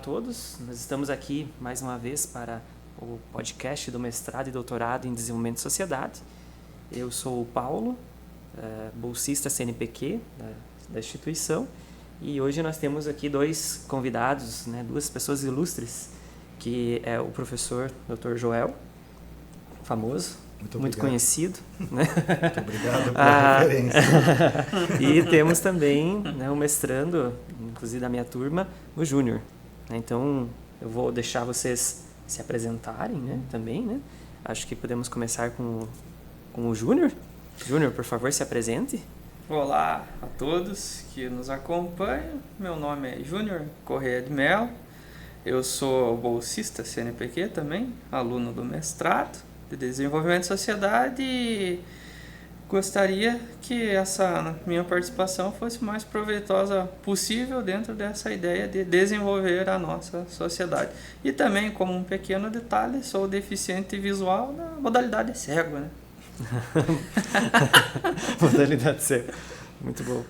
todos. Nós estamos aqui mais uma vez para o podcast do mestrado e doutorado em desenvolvimento de sociedade. Eu sou o Paulo, bolsista CNPq da instituição, e hoje nós temos aqui dois convidados, né, duas pessoas ilustres, que é o professor Dr. Joel, famoso, muito conhecido. Né? Muito obrigado pela referência. E temos também, né, o mestrando, inclusive da minha turma, o Júnior. Então, eu vou deixar vocês se apresentarem, né, também. Né? Acho que podemos começar com o Júnior. Júnior, por favor, se apresente. Olá a todos que nos acompanham. Meu nome é Júnior Correia de Mello. Eu sou bolsista CNPq também, aluno do mestrado de Desenvolvimento de Sociedade, e gostaria que essa minha participação fosse mais proveitosa possível dentro dessa ideia de desenvolver a nossa sociedade. E também, como um pequeno detalhe, sou deficiente visual na modalidade cego, né? Modalidade cego. Muito bom.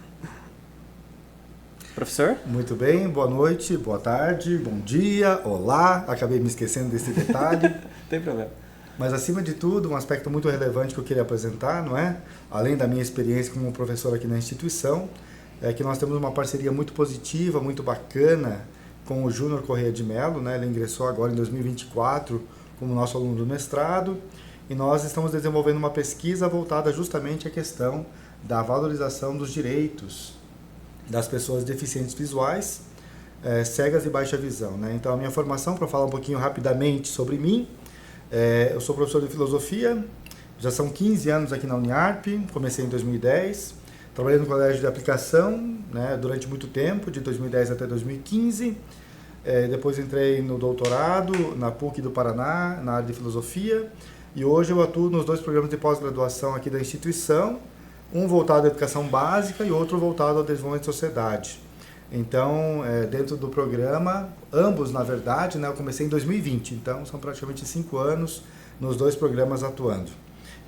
Professor? Muito bem, boa noite, boa tarde, bom dia, olá. Acabei me esquecendo desse detalhe. Não tem problema. Mas, acima de tudo, um aspecto muito relevante que eu queria apresentar, não é? Além da minha experiência como professor aqui na instituição, é que nós temos uma parceria muito positiva, muito bacana com o Júnior Correia de Mello, né? Ele ingressou agora em 2024 como nosso aluno do mestrado, e nós estamos desenvolvendo uma pesquisa voltada justamente à questão da valorização dos direitos das pessoas deficientes visuais, cegas e baixa visão, né? Então, a minha formação, para falar um pouquinho rapidamente sobre mim, eu sou professor de filosofia, já são 15 anos aqui na Uniarp, comecei em 2010, trabalhei no colégio de aplicação, né, durante muito tempo, de 2010 até 2015, depois entrei no doutorado na PUC do Paraná, na área de filosofia, e hoje eu atuo nos dois programas de pós-graduação aqui da instituição, um voltado à educação básica e outro voltado ao desenvolvimento de sociedade. Então, dentro do programa, ambos, na verdade, né, eu comecei em 2020, então são praticamente 5 anos nos dois programas atuando.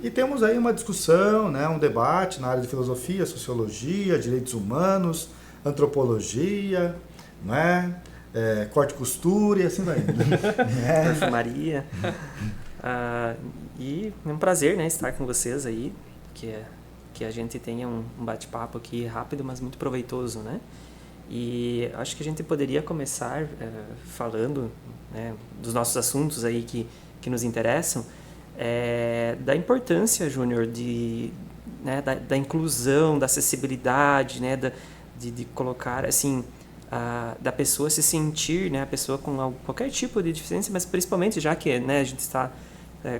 E temos aí uma discussão, né, um debate na área de filosofia, sociologia, direitos humanos, antropologia, né, corte e costura e assim vai. Perfumaria. E é um prazer, né, estar com vocês aí, que a gente tenha um bate-papo aqui rápido, mas muito proveitoso, né? E acho que a gente poderia começar falando, né, dos nossos assuntos aí que nos interessam, da importância, Júnior, né, da inclusão, da acessibilidade, né, de colocar, assim, da pessoa se sentir, né, a pessoa com qualquer tipo de deficiência, mas principalmente já que, né, a gente está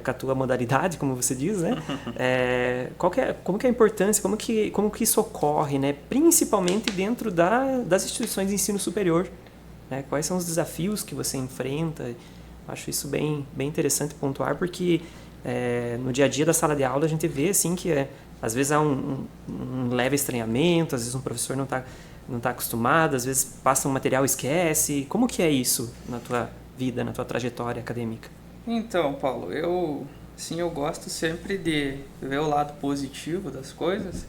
com a tua modalidade, como você diz, né? Como que é a importância, como que isso ocorre, né? Principalmente dentro das instituições de ensino superior, né? Quais são os desafios que você enfrenta? Acho isso bem interessante pontuar, porque no dia a dia da sala de aula a gente vê assim que às vezes há um leve estranhamento, às vezes um professor não tá acostumado, às vezes passa um material e esquece. Como que é isso na tua vida, na tua trajetória acadêmica? Então, Paulo, eu gosto sempre de ver o lado positivo das coisas,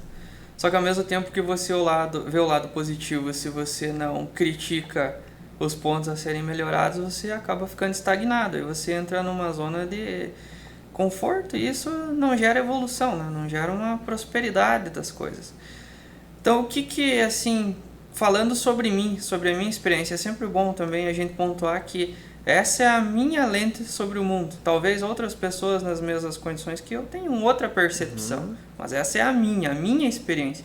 só que ao mesmo tempo que você vê o lado positivo, se você não critica os pontos a serem melhorados, você acaba ficando estagnado, e você entra numa zona de conforto, e isso não gera evolução, né? Não gera uma prosperidade das coisas. Então, assim, falando sobre mim, sobre a minha experiência, é sempre bom também a gente pontuar que essa é a minha lente sobre o mundo. Talvez outras pessoas nas mesmas condições que eu tenham outra percepção, mas essa é a minha experiência.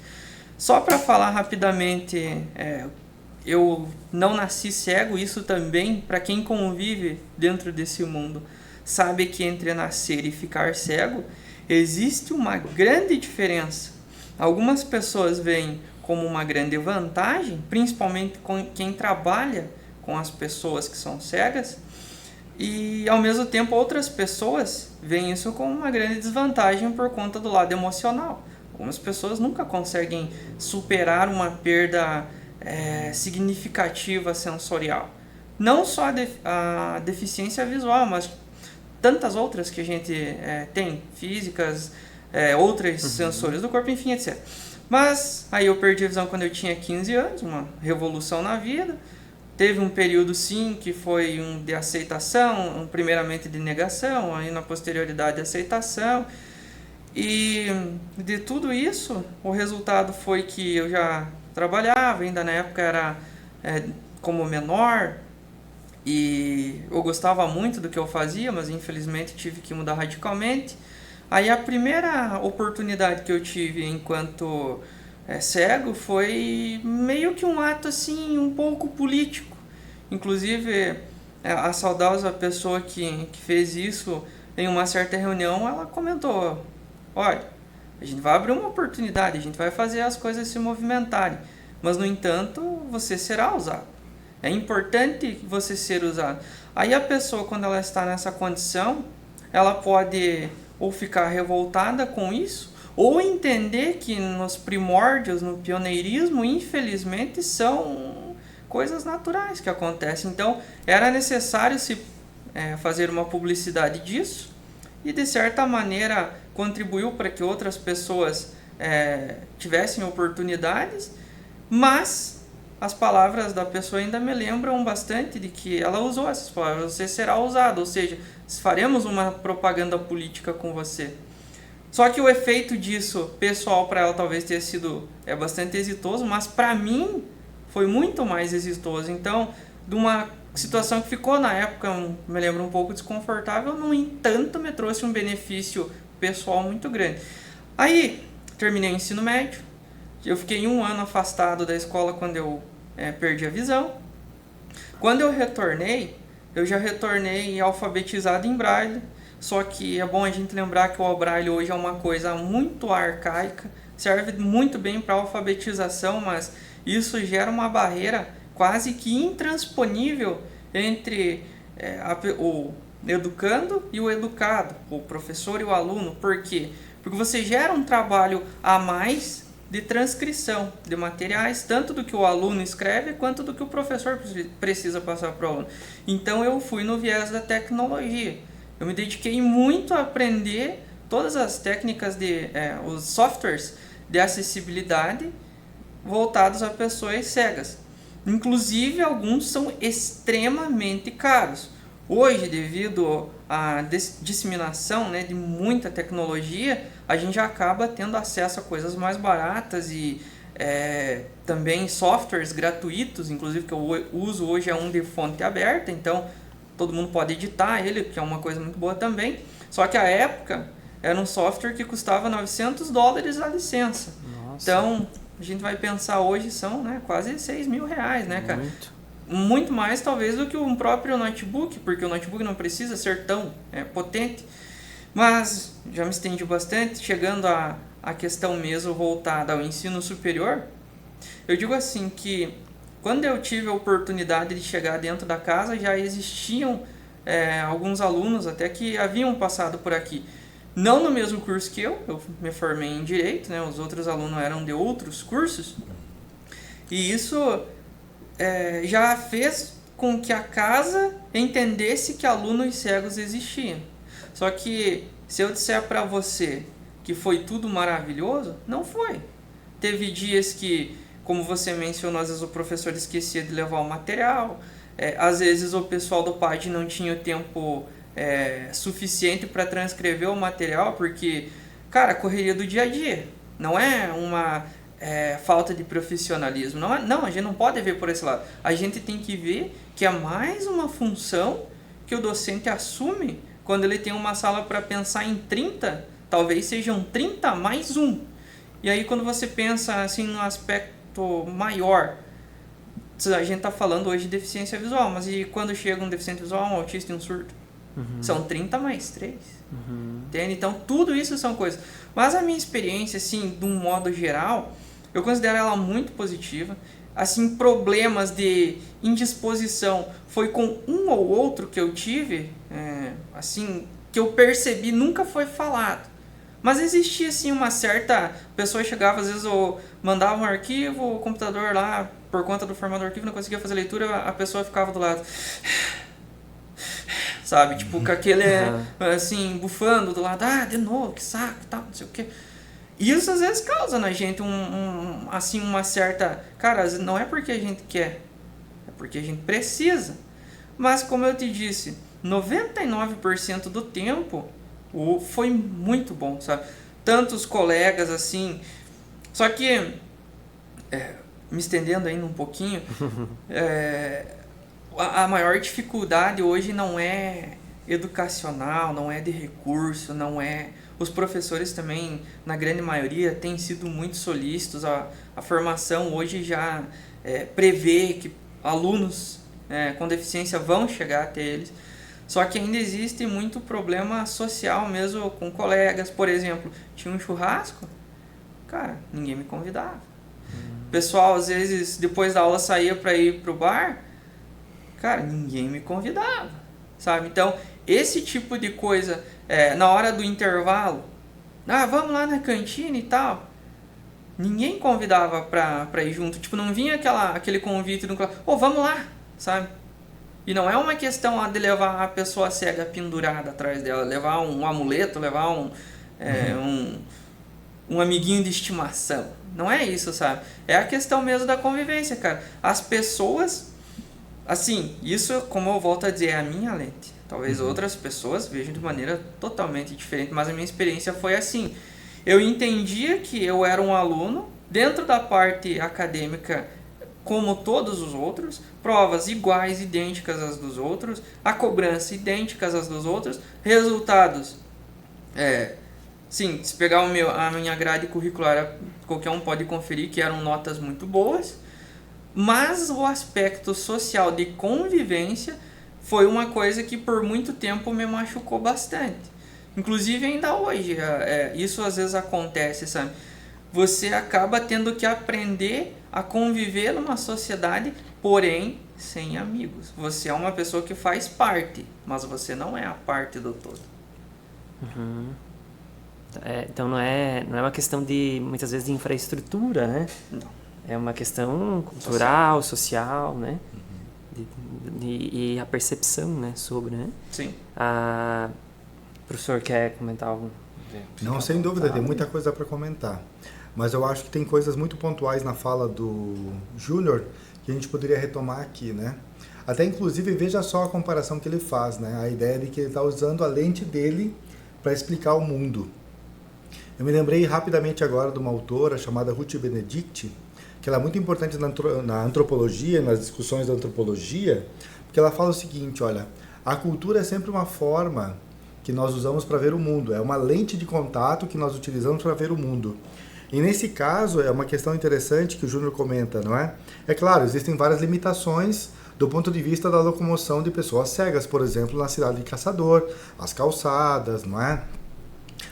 Só para falar rapidamente, eu não nasci cego, isso também, para quem convive dentro desse mundo, sabe que entre nascer e ficar cego, existe uma grande diferença. Algumas pessoas veem como uma grande vantagem, principalmente com quem trabalha com as pessoas que são cegas, e ao mesmo tempo outras pessoas veem isso como uma grande desvantagem por conta do lado emocional. Algumas pessoas nunca conseguem superar uma perda significativa sensorial. Não só a deficiência visual, mas tantas outras que a gente tem, físicas, outras sensores do corpo, enfim, etc. Mas aí eu perdi a visão quando eu tinha 15 anos, uma revolução na vida. Teve um período, sim, que foi um de aceitação, primeiramente de negação, aí na posterioridade de aceitação. E de tudo isso, o resultado foi que eu já trabalhava, ainda na época era como menor, e eu gostava muito do que eu fazia, mas infelizmente tive que mudar radicalmente. Aí a primeira oportunidade que eu tive enquanto cego foi meio que um ato assim um pouco político. Inclusive a saudosa pessoa que fez isso em uma certa reunião, ela comentou: olha, a gente vai abrir uma oportunidade, a gente vai fazer as coisas se movimentarem, mas no entanto você será usado. É importante você ser usado. Aí a pessoa, quando ela está nessa condição, ela pode ou ficar revoltada com isso, ou entender que nos primórdios, no pioneirismo, infelizmente, são coisas naturais que acontecem. Então, era necessário se fazer uma publicidade disso, e de certa maneira contribuiu para que outras pessoas tivessem oportunidades, mas as palavras da pessoa ainda me lembram bastante de que ela usou essas palavras: você será usado, ou seja, faremos uma propaganda política com você. Só que o efeito disso, pessoal, para ela talvez tenha sido bastante exitoso, mas para mim foi muito mais exitoso. Então, de uma situação que ficou na época, me lembro, um pouco desconfortável, no entanto me trouxe um benefício pessoal muito grande. Aí, terminei o ensino médio, eu fiquei 1 ano afastado da escola quando eu perdi a visão. Quando eu retornei, eu já retornei alfabetizado em Braille, só que é bom a gente lembrar que o Braille hoje é uma coisa muito arcaica, serve muito bem para alfabetização, mas isso gera uma barreira quase que intransponível entre o educando e o educado, o professor e o aluno. Por quê? Porque você gera um trabalho a mais de transcrição de materiais, tanto do que o aluno escreve quanto do que o professor precisa passar para o aluno. Então eu fui no viés da tecnologia. Eu me dediquei muito a aprender todas as técnicas os softwares de acessibilidade voltados a pessoas cegas. Inclusive alguns são extremamente caros. Hoje, devido à disseminação de muita tecnologia, a gente acaba tendo acesso a coisas mais baratas e também softwares gratuitos, inclusive que eu uso hoje é um de fonte aberta, então todo mundo pode editar ele, que é uma coisa muito boa também. Só que à época era um software que custava $900 a licença. Nossa. Então a gente vai pensar hoje são quase R$6.000, né, cara? Muito mais talvez do que um próprio notebook, porque o notebook não precisa ser tão potente. Mas já me estendi bastante, chegando à questão mesmo voltada ao ensino superior. Eu digo assim que quando eu tive a oportunidade de chegar dentro da casa, já existiam alguns alunos até que haviam passado por aqui. Não no mesmo curso que eu me formei em Direito, os outros alunos eram de outros cursos. E isso já fez com que a casa entendesse que alunos cegos existiam. Só que se eu disser para você que foi tudo maravilhoso, não foi. Teve dias que, como você mencionou, às vezes o professor esquecia de levar o material, às vezes o pessoal do PAD não tinha o tempo suficiente para transcrever o material, porque, cara, a correria do dia a dia não é uma falta de profissionalismo. Não, a gente não pode ver por esse lado. A gente tem que ver que é mais uma função que o docente assume quando ele tem uma sala para pensar em 30, talvez sejam 30 mais 1. E aí quando você pensa assim no aspecto maior, a gente está falando hoje de deficiência visual, mas e quando chega um deficiente visual, um autista e um surdo? Uhum. São 30 mais 3. Uhum. Entende? Então tudo isso são coisas. Mas a minha experiência, assim, de um modo geral, eu considero ela muito positiva. Assim, problemas de indisposição foi com um ou outro que eu tive, assim, que eu percebi, nunca foi falado. Mas existia, assim, uma certa... A pessoa chegava, às vezes, eu mandava um arquivo, o computador lá, por conta do formato do arquivo, não conseguia fazer leitura, a pessoa ficava do lado... Sabe? Tipo, com aquele, assim, bufando do lado, de novo, que saco, tal, não sei o quê. Isso às vezes causa na gente assim, uma certa... Cara, não é porque a gente quer, é porque a gente precisa. Mas, como eu te disse, 99% do tempo foi muito bom, sabe? Tantos colegas, assim... Só que, me estendendo ainda um pouquinho, a maior dificuldade hoje não é educacional, não é de recurso, não é... Os professores também, na grande maioria, têm sido muito solícitos. A formação hoje já prevê que alunos com deficiência vão chegar até eles. Só que ainda existe muito problema social mesmo com colegas. Por exemplo, tinha um churrasco, cara, ninguém me convidava. O pessoal, às vezes, depois da aula saía para ir pro bar, cara, ninguém me convidava, sabe? Então, esse tipo de coisa, na hora do intervalo, vamos lá na cantina e tal, ninguém convidava pra ir junto. Tipo, não vinha aquele convite do vamos lá, sabe? E não é uma questão de levar a pessoa cega pendurada atrás dela, levar um amuleto, levar um amiguinho de estimação. Não é isso, sabe? É a questão mesmo da convivência, cara. As pessoas, assim, isso, como eu volto a dizer, é a minha lente. Talvez outras pessoas vejam de maneira totalmente diferente, mas a minha experiência foi assim. Eu entendia que eu era um aluno, dentro da parte acadêmica, como todos os outros, provas iguais, idênticas às dos outros, a cobrança idênticas às dos outros, resultados. Sim, se pegar a minha grade curricular, qualquer um pode conferir que eram notas muito boas, mas o aspecto social de convivência foi uma coisa que por muito tempo me machucou bastante. Inclusive ainda hoje, isso às vezes acontece, sabe? Você acaba tendo que aprender a conviver numa sociedade, porém sem amigos. Você é uma pessoa que faz parte, mas você não é a parte do todo. Então não é uma questão de, muitas vezes, de infraestrutura, né? Não. É uma questão cultural, social, né? E a percepção, né, sobre, né? Sim. O professor quer comentar algo? Não, sem dúvida, tem muita coisa para comentar. Mas eu acho que tem coisas muito pontuais na fala do Júnior que a gente poderia retomar aqui, né? Até, inclusive, veja só a comparação que ele faz, né? A ideia de que ele está usando a lente dele para explicar o mundo. Eu me lembrei rapidamente agora de uma autora chamada Ruth Benedict, que ela é muito importante na antropologia, nas discussões da antropologia, porque ela fala o seguinte, olha, a cultura é sempre uma forma que nós usamos para ver o mundo, é uma lente de contato que nós utilizamos para ver o mundo. E nesse caso, é uma questão interessante que o Júnior comenta, não é? É claro, existem várias limitações do ponto de vista da locomoção de pessoas cegas, por exemplo, na cidade de Caçador, as calçadas, não é?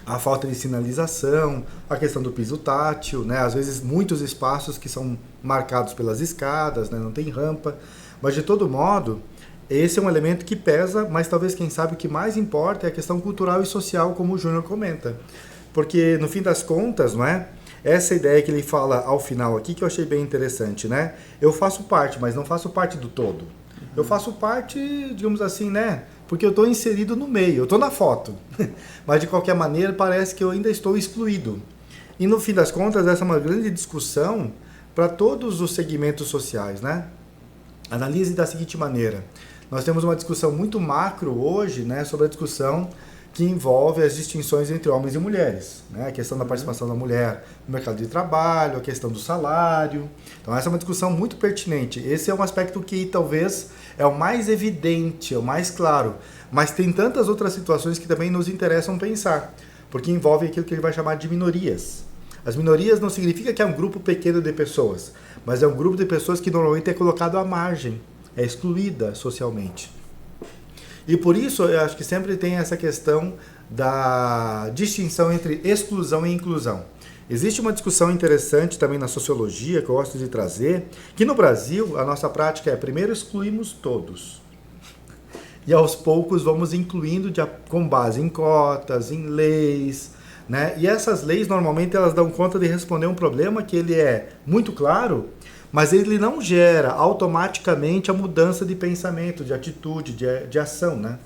A falta de sinalização, a questão do piso tátil, né? Às vezes muitos espaços que são marcados pelas escadas, né? Não tem rampa, mas de todo modo, esse é um elemento que pesa, mas talvez, quem sabe, o que mais importa é a questão cultural e social, como o Júnior comenta. Porque, no fim das contas, não é? Essa ideia que ele fala ao final aqui, que eu achei bem interessante, né? Eu faço parte, mas não faço parte do todo. Eu faço parte, digamos assim, né? Porque eu estou inserido no meio, eu estou na foto. Mas, de qualquer maneira, parece que eu ainda estou excluído. E, no fim das contas, essa é uma grande discussão para todos os segmentos sociais, né? Analise da seguinte maneira. Nós temos uma discussão muito macro hoje, né? Sobre a discussão que envolve as distinções entre homens e mulheres, né? A questão da participação da mulher no mercado de trabalho, a questão do salário. Então, essa é uma discussão muito pertinente. Esse é um aspecto que talvez é o mais evidente, é o mais claro, mas tem tantas outras situações que também nos interessam pensar, porque envolve aquilo que ele vai chamar de minorias. As minorias não significa que é um grupo pequeno de pessoas, mas é um grupo de pessoas que normalmente é colocado à margem, é excluída socialmente. E por isso eu acho que sempre tem essa questão da distinção entre exclusão e inclusão. Existe uma discussão interessante também na sociologia, que eu gosto de trazer, que no Brasil a nossa prática é primeiro excluímos todos. E aos poucos vamos incluindo com base em cotas, em leis, né? E essas leis normalmente elas dão conta de responder um problema que ele é muito claro, mas ele não gera automaticamente a mudança de pensamento, de atitude, de ação, né?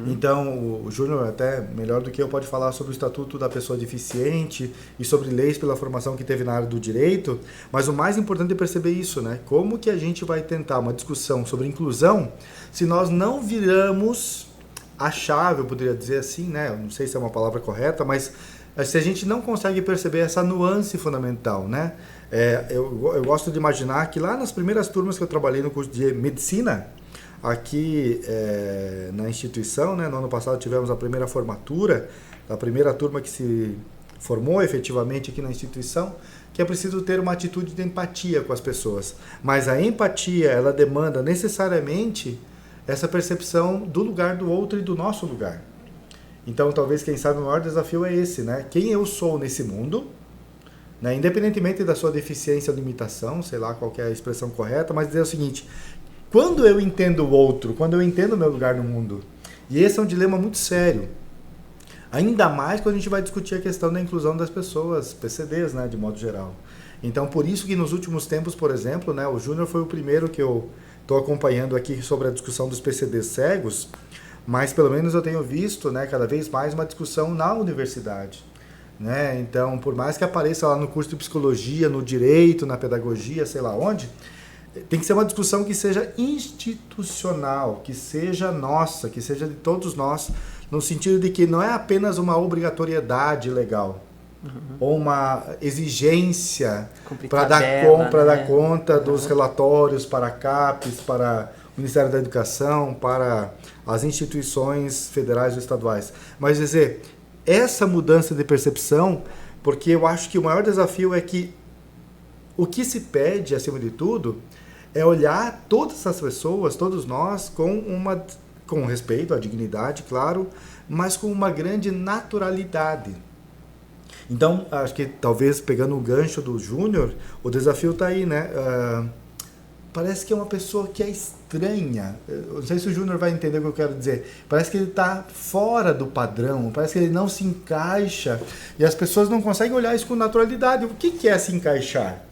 Então, o Júnior, até melhor do que eu, pode falar sobre o Estatuto da Pessoa Deficiente e sobre leis pela formação que teve na área do direito, mas o mais importante é perceber isso, né? Como que a gente vai tentar uma discussão sobre inclusão se nós não viramos a chave, eu poderia dizer assim, né? Eu não sei se é uma palavra correta, mas se a gente não consegue perceber essa nuance fundamental, né? Eu gosto de imaginar que lá nas primeiras turmas que eu trabalhei no curso de medicina, aqui na instituição, né? No ano passado tivemos a primeira formatura, a primeira turma que se formou efetivamente aqui na instituição, que é preciso ter uma atitude de empatia com as pessoas. Mas a empatia, ela demanda necessariamente essa percepção do lugar do outro e do nosso lugar. Então, talvez, quem sabe, o maior desafio é esse, né? Quem eu sou nesse mundo, né? Independentemente da sua deficiência ou limitação, sei lá qual que é a expressão correta, mas dizer o seguinte: quando eu entendo o outro, quando eu entendo o meu lugar no mundo, e esse é um dilema muito sério, ainda mais quando a gente vai discutir a questão da inclusão das pessoas, PCDs, né, de modo geral. Então, por isso que nos últimos tempos, por exemplo, né, o Júnior foi o primeiro que eu estou acompanhando aqui sobre a discussão dos PCDs cegos, mas pelo menos eu tenho visto, né, cada vez mais uma discussão na universidade. Né? Então, por mais que apareça lá no curso de psicologia, no direito, na pedagogia, sei lá onde, tem que ser uma discussão que seja institucional, que seja nossa, que seja de todos nós, no sentido de que não é apenas uma obrigatoriedade legal, ou uma exigência para dar conta dos relatórios para a CAPES, para o Ministério da Educação, para as instituições federais ou estaduais. Mas dizer, essa mudança de percepção, porque eu acho que o maior desafio é que o que se pede, acima de tudo, é olhar todas as pessoas, todos nós, com respeito à dignidade, claro, mas com uma grande naturalidade. Então, acho que talvez pegando o gancho do Júnior, o desafio está aí, né? Parece que é uma pessoa que é estranha. Eu não sei se o Júnior vai entender o que eu quero dizer. Parece que ele está fora do padrão, parece que ele não se encaixa. E as pessoas não conseguem olhar isso com naturalidade. O que é se encaixar?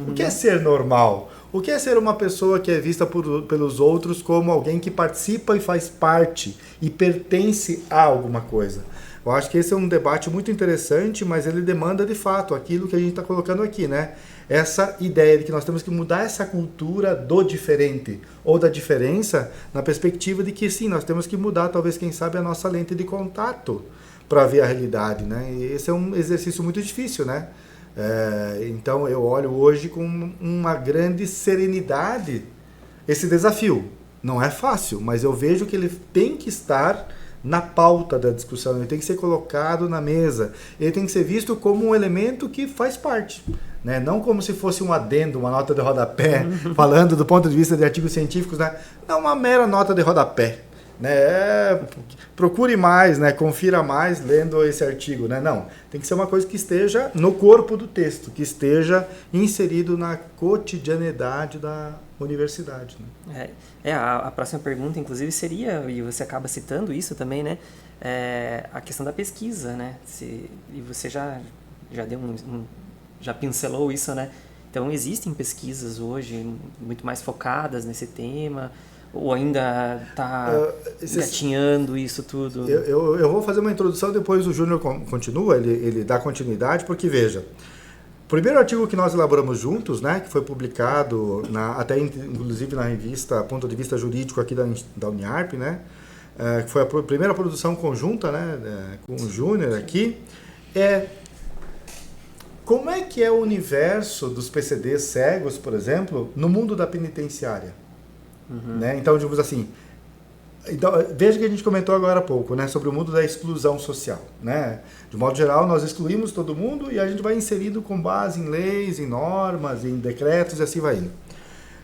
O que é ser normal? O que é ser uma pessoa que é vista pelos outros como alguém que participa e faz parte e pertence a alguma coisa? Eu acho que esse é um debate muito interessante, mas ele demanda de fato aquilo que a gente está colocando aqui, né? Essa ideia de que nós temos que mudar essa cultura do diferente ou da diferença na perspectiva de que sim, nós temos que mudar, talvez, quem sabe, a nossa lente de contato para ver a realidade, né? E esse é um exercício muito difícil, né? Então eu olho hoje com uma grande serenidade esse desafio. Não é fácil, mas eu vejo que ele tem que estar na pauta da discussão, ele tem que ser colocado na mesa, ele tem que ser visto como um elemento que faz parte, né? Não como se fosse um adendo, uma nota de rodapé, falando do ponto de vista de artigos científicos, né? Não uma mera nota de rodapé, né? Procure mais, né? Confira mais lendo esse artigo, né? Não, tem que ser uma coisa que esteja no corpo do texto, que esteja inserido na cotidianidade da universidade, né? A próxima pergunta, inclusive, seria, e você acaba citando isso também, né? A questão da pesquisa, né? E você já deu já pincelou isso, né? Então, existem pesquisas hoje muito mais focadas nesse tema, ou ainda está gatinhando isso tudo? Eu vou fazer uma introdução, depois o Júnior continua, ele dá continuidade, porque veja, o primeiro artigo que nós elaboramos juntos, né, que foi publicado até inclusive na revista Ponto de Vista Jurídico aqui da Uniarp, né, que foi a primeira produção conjunta, né, com o Júnior aqui, como é que é o universo dos PCDs cegos, por exemplo, no mundo da penitenciária? Né? Então, digamos assim, veja que a gente comentou agora há pouco, né, sobre o mundo da exclusão social, né? De modo geral, nós excluímos todo mundo e a gente vai inserindo com base em leis, em normas, em decretos e assim vai indo.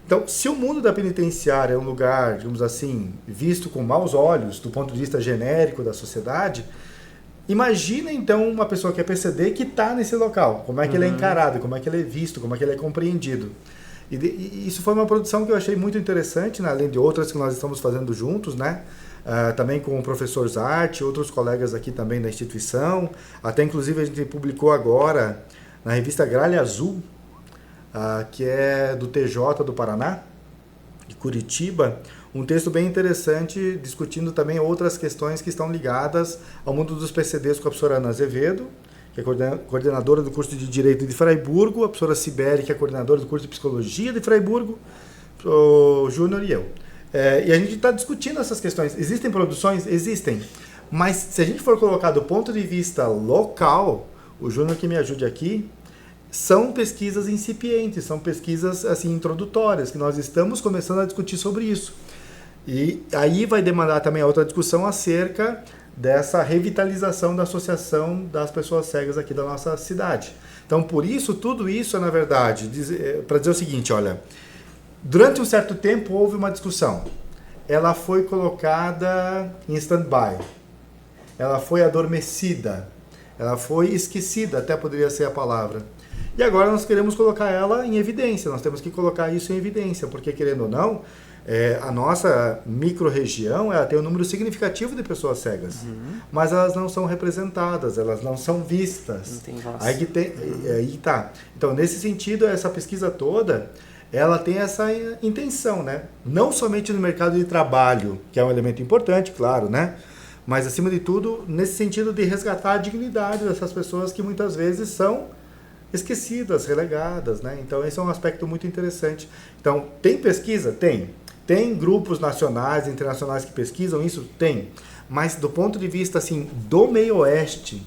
Então, se o mundo da penitenciária é um lugar, digamos assim, visto com maus olhos do ponto de vista genérico da sociedade, imagina então uma pessoa que é PCD que está nesse local, como é que ele é encarado, como é que ele é visto, como é que ele é compreendido. E isso foi uma produção que eu achei muito interessante, né? Além de outras que nós estamos fazendo juntos, né? Também com o professor Zarte, outros colegas aqui também da instituição. Até inclusive a gente publicou agora na revista Gralha Azul, que é do TJ do Paraná, de Curitiba, Um texto bem interessante, discutindo também outras questões que estão ligadas ao mundo dos PCDs com a professora Ana Azevedo, que é coordenadora do curso de Direito de Fraiburgo, a professora Sibeli, que é coordenadora do curso de Psicologia de Fraiburgo, o Júnior e eu. E a gente está discutindo essas questões. Existem produções? Existem. Mas se a gente for colocar do ponto de vista local, o Júnior que me ajude aqui, são pesquisas incipientes, são pesquisas assim, introdutórias, que nós estamos começando a discutir sobre isso. E aí vai demandar também a outra discussão acerca dessa revitalização da associação das pessoas cegas aqui da nossa cidade. Então, por isso, tudo isso é, na verdade, para dizer o seguinte, olha, durante um certo tempo houve uma discussão. Ela foi colocada em stand-by. Ela foi adormecida. Ela foi esquecida, até poderia ser a palavra. E agora nós queremos colocar ela em evidência. Nós temos que colocar isso em evidência, porque, querendo ou não, a nossa micro-região ela tem um número significativo de pessoas cegas, mas elas não são representadas, elas não são vistas. Não tem voz. Aí tá. Então, nesse sentido, essa pesquisa toda, ela tem essa intenção, né? Não somente no mercado de trabalho, que é um elemento importante, claro, né? Mas, acima de tudo, nesse sentido de resgatar a dignidade dessas pessoas que muitas vezes são esquecidas, relegadas, né? Então, esse é um aspecto muito interessante. Então, tem pesquisa? Tem. Tem grupos nacionais, internacionais que pesquisam isso? Tem. Mas, do ponto de vista, assim, do meio oeste,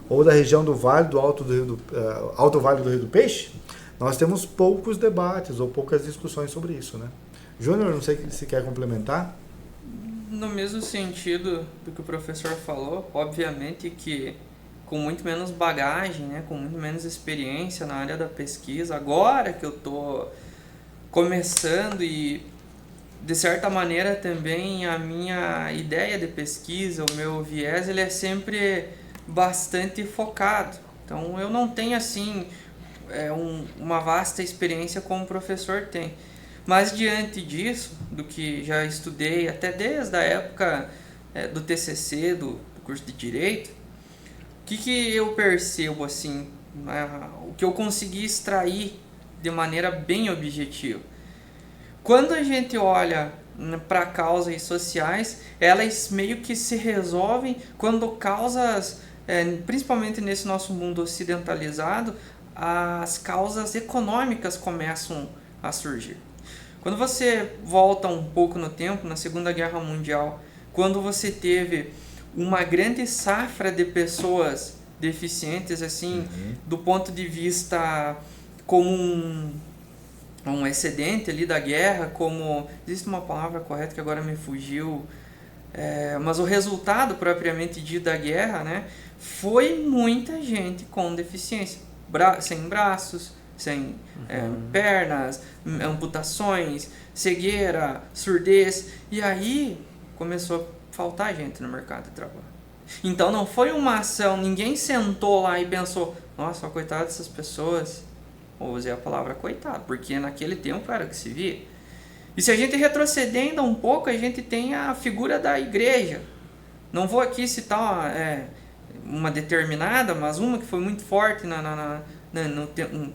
ou da região do Vale do Alto Vale do Rio do Peixe, nós temos poucos debates ou poucas discussões sobre isso, né? Júnior, não sei se quer complementar. No mesmo sentido do que o professor falou, obviamente que com muito menos bagagem, né, com muito menos experiência na área da pesquisa, agora que eu estou começando e, de certa maneira, também a minha ideia de pesquisa, o meu viés, ele é sempre bastante focado. Então, eu não tenho, assim, uma vasta experiência como o professor tem. Mas, diante disso, do que já estudei, até desde a época do TCC, do curso de Direito, o que eu percebo, assim, o que eu consegui extrair de maneira bem objetiva? Quando a gente olha para causas sociais, elas meio que se resolvem quando causas, principalmente nesse nosso mundo ocidentalizado, as causas econômicas começam a surgir. Quando você volta um pouco no tempo, na Segunda Guerra Mundial, quando você teve uma grande safra de pessoas deficientes, assim, do ponto de vista como um excedente ali da guerra, como... Existe uma palavra correta que agora me fugiu, mas o resultado propriamente dito da guerra, né, foi muita gente com deficiência, sem braços, sem pernas, amputações, cegueira, surdez, e aí começou a faltar gente no mercado de trabalho. Então não foi uma ação, ninguém sentou lá e pensou, nossa, coitado dessas pessoas, ou usei a palavra coitado, porque naquele tempo era o que se via. E se a gente retroceder ainda um pouco, a gente tem a figura da igreja. Não vou aqui citar uma determinada, mas uma que foi muito forte no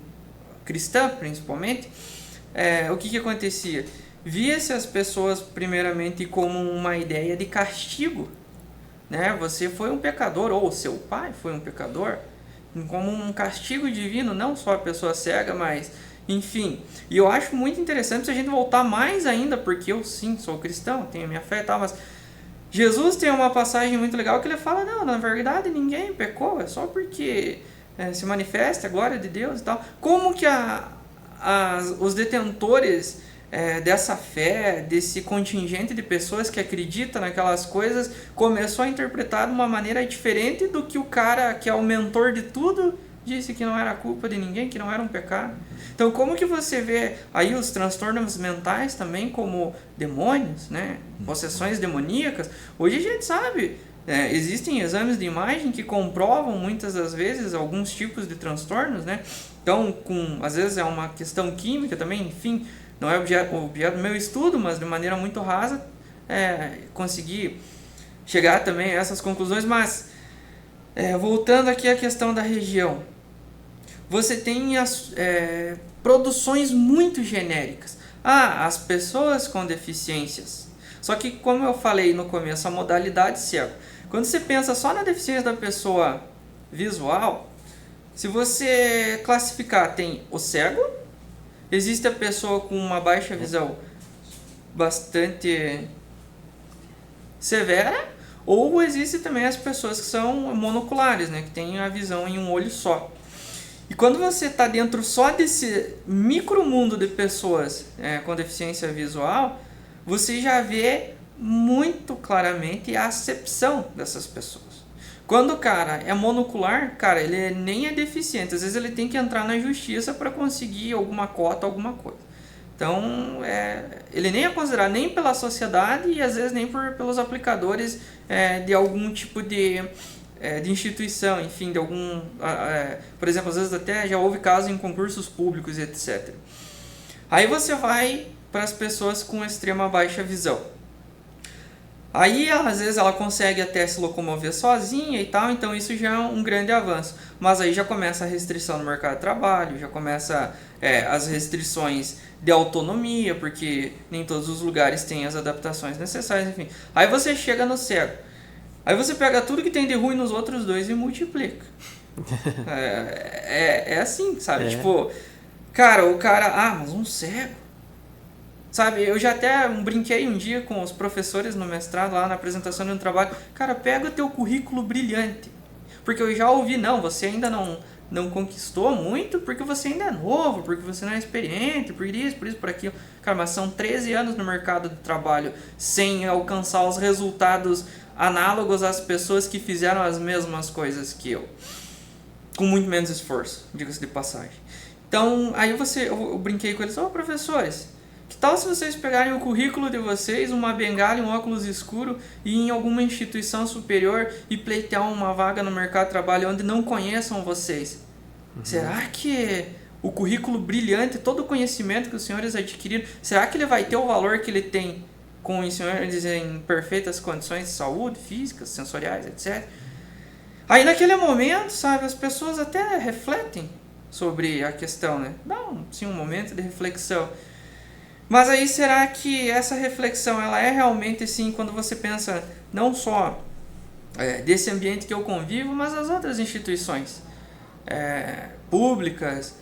cristã, principalmente. O que acontecia? Via-se as pessoas primeiramente como uma ideia de castigo, né? Você foi um pecador, ou seu pai foi um pecador, como um castigo divino, não só a pessoa cega, mas enfim. E eu acho muito interessante se a gente voltar mais ainda, porque eu sim sou cristão, tenho minha fé e tal, mas Jesus tem uma passagem muito legal que ele fala, não, na verdade ninguém pecou, é só porque se manifesta a glória de Deus e tal. Como que os detentores dessa fé, desse contingente de pessoas que acredita naquelas coisas, começou a interpretar de uma maneira diferente do que o cara que é o mentor de tudo disse que não era culpa de ninguém, que não era um pecado. Então, como que você vê aí os transtornos mentais também como demônios, né? Possessões demoníacas? Hoje a gente sabe, existem exames de imagem que comprovam muitas das vezes alguns tipos de transtornos, né? Então, às vezes é uma questão química também, enfim, não é objeto do meu estudo, mas de maneira muito rasa, consegui chegar também a essas conclusões. Mas, voltando aqui à questão da região, você tem as produções muito genéricas. As pessoas com deficiências Só que, como eu falei no começo, a modalidade cego. Quando você pensa só na deficiência da pessoa visual, se você classificar, tem o cego, existe a pessoa com uma baixa visão bastante severa, ou existe também as pessoas que são monoculares, né, que têm a visão em um olho só. E quando você está dentro só desse micromundo de pessoas com deficiência visual, você já vê muito claramente a acepção dessas pessoas. Quando o cara é monocular, cara, ele nem é deficiente. Às vezes ele tem que entrar na justiça para conseguir alguma cota, alguma coisa. Então, ele nem é considerado nem pela sociedade e às vezes nem pelos aplicadores de algum tipo de instituição, enfim, de algum... por exemplo, às vezes até já houve casos em concursos públicos, etc. Aí você vai para as pessoas com extrema baixa visão. Aí, às vezes, ela consegue até se locomover sozinha e tal, então isso já é um grande avanço. Mas aí já começa a restrição no mercado de trabalho, já começa as restrições de autonomia, porque nem todos os lugares têm as adaptações necessárias, enfim. Aí você chega no cego. Aí você pega tudo que tem de ruim nos outros dois e multiplica. É assim, sabe? Tipo, cara, mas um cego? Sabe, eu já até brinquei um dia com os professores no mestrado, lá na apresentação de um trabalho. Cara, pega o teu currículo brilhante. Porque eu já ouvi, não, você ainda não conquistou muito porque você ainda é novo, porque você não é experiente, por isso, por aquilo. Cara, mas são 13 anos no mercado de trabalho sem alcançar os resultados análogos às pessoas que fizeram as mesmas coisas que eu. Com muito menos esforço, diga-se de passagem. Então, aí eu brinquei com eles, professores, que tal se vocês pegarem o currículo de vocês, uma bengala e um óculos escuro e ir em alguma instituição superior e pleitear uma vaga no mercado de trabalho onde não conheçam vocês? Uhum. Será que o currículo brilhante, todo o conhecimento que os senhores adquiriram, será que ele vai ter o valor que ele tem com os senhores em perfeitas condições de saúde, físicas, sensoriais, etc? Aí naquele momento, sabe, as pessoas até refletem sobre a questão, né? Dá um momento de reflexão. Mas aí será que essa reflexão ela é realmente assim quando você pensa não só desse ambiente que eu convivo, mas das outras instituições públicas,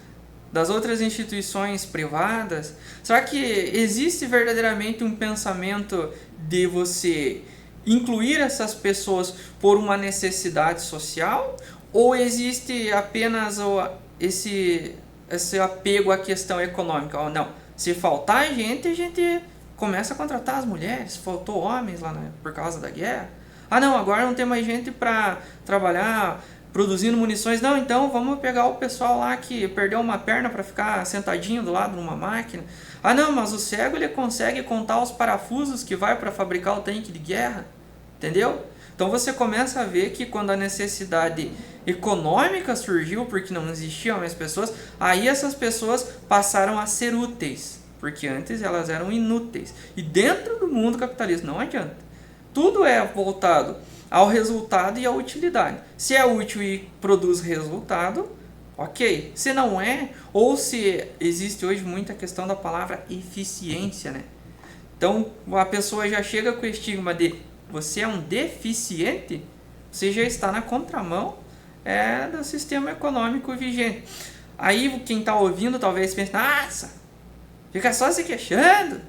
das outras instituições privadas? Será que existe verdadeiramente um pensamento de você incluir essas pessoas por uma necessidade social? Ou existe apenas esse apego à questão econômica? Ou não? Se faltar gente, a gente começa a contratar as mulheres. Faltou homens lá por causa da guerra. Ah, não, agora não tem mais gente para trabalhar produzindo munições. Não, então vamos pegar o pessoal lá que perdeu uma perna para ficar sentadinho do lado de uma máquina. Ah, não, mas o cego ele consegue contar os parafusos que vai para fabricar o tanque de guerra. Entendeu? Então você começa a ver que quando a necessidade econômica surgiu, porque não existiam mais pessoas, aí essas pessoas passaram a ser úteis, porque antes elas eram inúteis. E dentro do mundo capitalista não adianta. Tudo é voltado ao resultado e à utilidade. Se é útil e produz resultado, ok. Se não é, ou se existe hoje muita questão da palavra eficiência, né? Então a pessoa já chega com o estigma de você é um deficiente, você já está na contramão do sistema econômico vigente. Aí quem está ouvindo talvez pense, nossa, fica só se queixando.